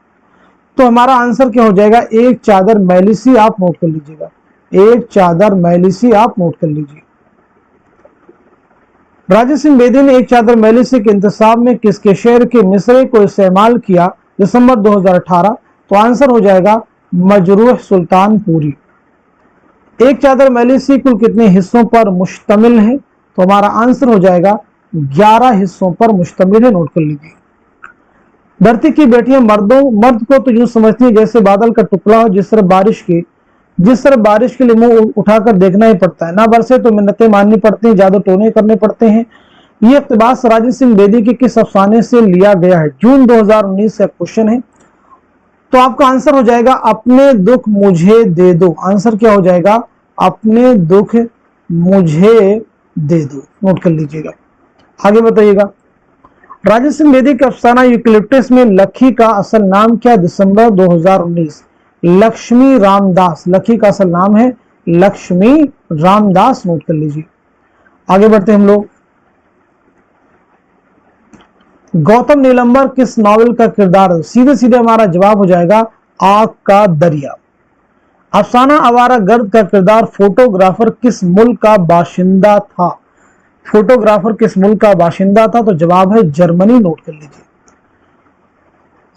तो हमारा आंसर क्या हो जाएगा? एक चादर मैली सी, आप नोट कर लीजिएगा। एक चादर मैली सी, आप नोट कर लीजिए। राजा सिंह बेदी ने एक चादर मैली सी के इंतसाब में किसके शेर के मिसरे को इस्तेमाल किया? दिसंबर 2018। तो आंसर हो जाएगा मजरूह सुल्तानपुरी। एक चादर मैली सी कुल कितने हिस्सों पर मुश्तमिल है? तो हमारा आंसर हो जाएगा 11 हिस्सों पर मुश्तमिल है, नोट कर लीजिए। धरती की बेटियां मर्द को तो यूं समझती है जैसे बादल का टुकड़ा हो, जिस तरह बारिश के जिस तरह बारिश के लिए मुंह उठाकर देखना ही पड़ता है, ना बरसे तो मिन्नतें माननी पड़ती हैं, जादू टोने करने पड़ते हैं। ये इक़्तिबास राजेंद्र सिंह बेदी के किस अफसाने से लिया गया है? जून 2019 का क्वेश्चन है। तो आपका आंसर हो जाएगा अपने दुख मुझे दे दो। आंसर क्या हो जाएगा? अपने दुख मुझे दे दो। नोट कर लीजिएगा। आगे बताइएगा। राजेंद्र सिंह बेदी के अफसाना यूकलिप्टस में लखी का असल नाम क्या? दिसंबर 2019। लक्ष्मी रामदास। लखी का असल नाम है लक्ष्मी रामदास। नोट कर लीजिए। आगे बढ़ते हैं हम लोग। गौतम नीलंबर किस नॉवेल का किरदार है? सीधे सीधे हमारा जवाब हो जाएगा आग का दरिया। अफसाना आवारा गर्द का किरदार फोटोग्राफर किस मुल्क का बाशिंदा था? फोटोग्राफर किस मुल्क का बाशिंदा था? तो जवाब है जर्मनी। नोट कर लीजिए।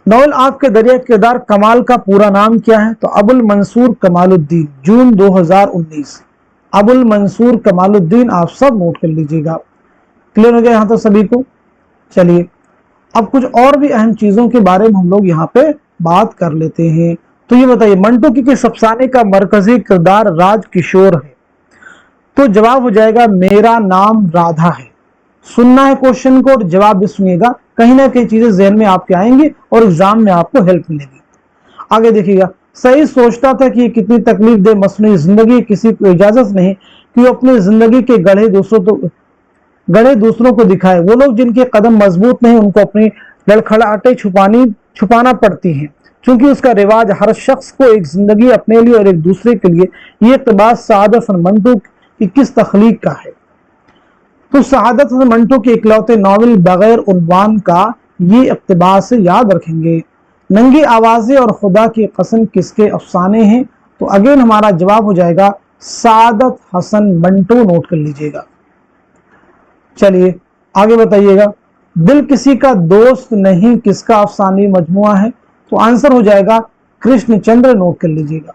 नॉवेल आग के दरिया किरदार कमाल का पूरा नाम क्या है? तो अबुल मंसूर कमालुद्दीन। जून 2019। अबुल मंसूर कमालुद्दीन। आप सब नोट कर लीजिएगा। क्लियर हो गया यहां तो सभी को? चलिए अब कुछ और भी अहम चीजों के बारे में हम लोग यहाँ पे बात कर लेते हैं। तो ये बताइए, मंटो की किस अफसाने का मरकजी किरदार राज किशोर है? तो जवाब हो जाएगा मेरा नाम राधा है। सुनना है क्वेश्चन को और जवाब भी सुनिएगा, कहीं ना कहीं चीजें जहन में आपके आएंगी और एग्जाम में आपको हेल्प मिलेगी। आगे देखिएगा। सही सोचता था कि कितनी तकलीफ दे मसनूई जिंदगी, किसी को इजाजत नहीं कि वो अपनी जिंदगी के गढ़े दूसरों को दिखाए। वो लोग जिनके कदम मजबूत नहीं उनको अपनी लड़खड़ाहटें छुपाना पड़ती हैं, क्योंकि उसका रिवाज हर शख्स को एक जिंदगी अपने लिए और एक दूसरे के लिए। ये इक़्तिबास सआदत हसन मंटो की किस तख्लीक का है? तो सआदत हसन मंटो के इकलौते नॉवेल बगैर उन्वान का ये इक़्तिबास याद रखेंगे। नंगी आवाजें और खुदा की कसम किसके अफसाने हैं? तो अगेन हमारा जवाब हो जाएगा सआदत हसन मंटो। नोट कर लीजिएगा। चलिए आगे बताइएगा। दिल किसी का दोस्त नहीं किसका अफसानी मजमुआ है? तो आंसर हो जाएगा कृष्णचंद्र। नोट कर लीजिएगा।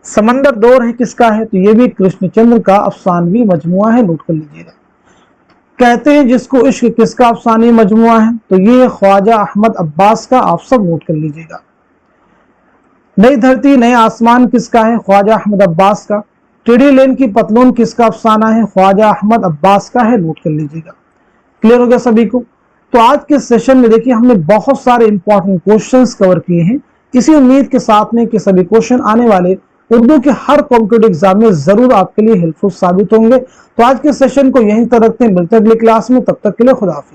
समंदर दौर है किसका है? तो ये भी कृष्णचंद्र का अफसानवी मजमुआ है। नोट कर लीजिएगा। कहते हैं जिसको इश्क किसका अफसानी मजमुआ है? तो ये ख्वाजा अहमद अब्बास का। आप सब नोट कर लीजिएगा। नई धरती नए आसमान किसका है? ख्वाजा अहमद अब्बास का। टेढ़ी लेन की पतलून किसका अफसाना है? ख्वाजा अहमद अब्बास का है। नोट कर लीजिएगा। क्लियर हो गया सभी को? तो आज के सेशन में देखिए हमने बहुत सारे इंपॉर्टेंट क्वेश्चंस कवर किए हैं। इसी उम्मीद के साथ में कि सभी क्वेश्चन आने वाले उर्दू के हर कॉम्पिटिटिव एग्जाम में जरूर आपके लिए हेल्पफुल साबित होंगे। तो आज के सेशन को यहीं तक रखते हैं, मिलते हैं अगली क्लास में। तब तक के लिए खुदा हाफिज।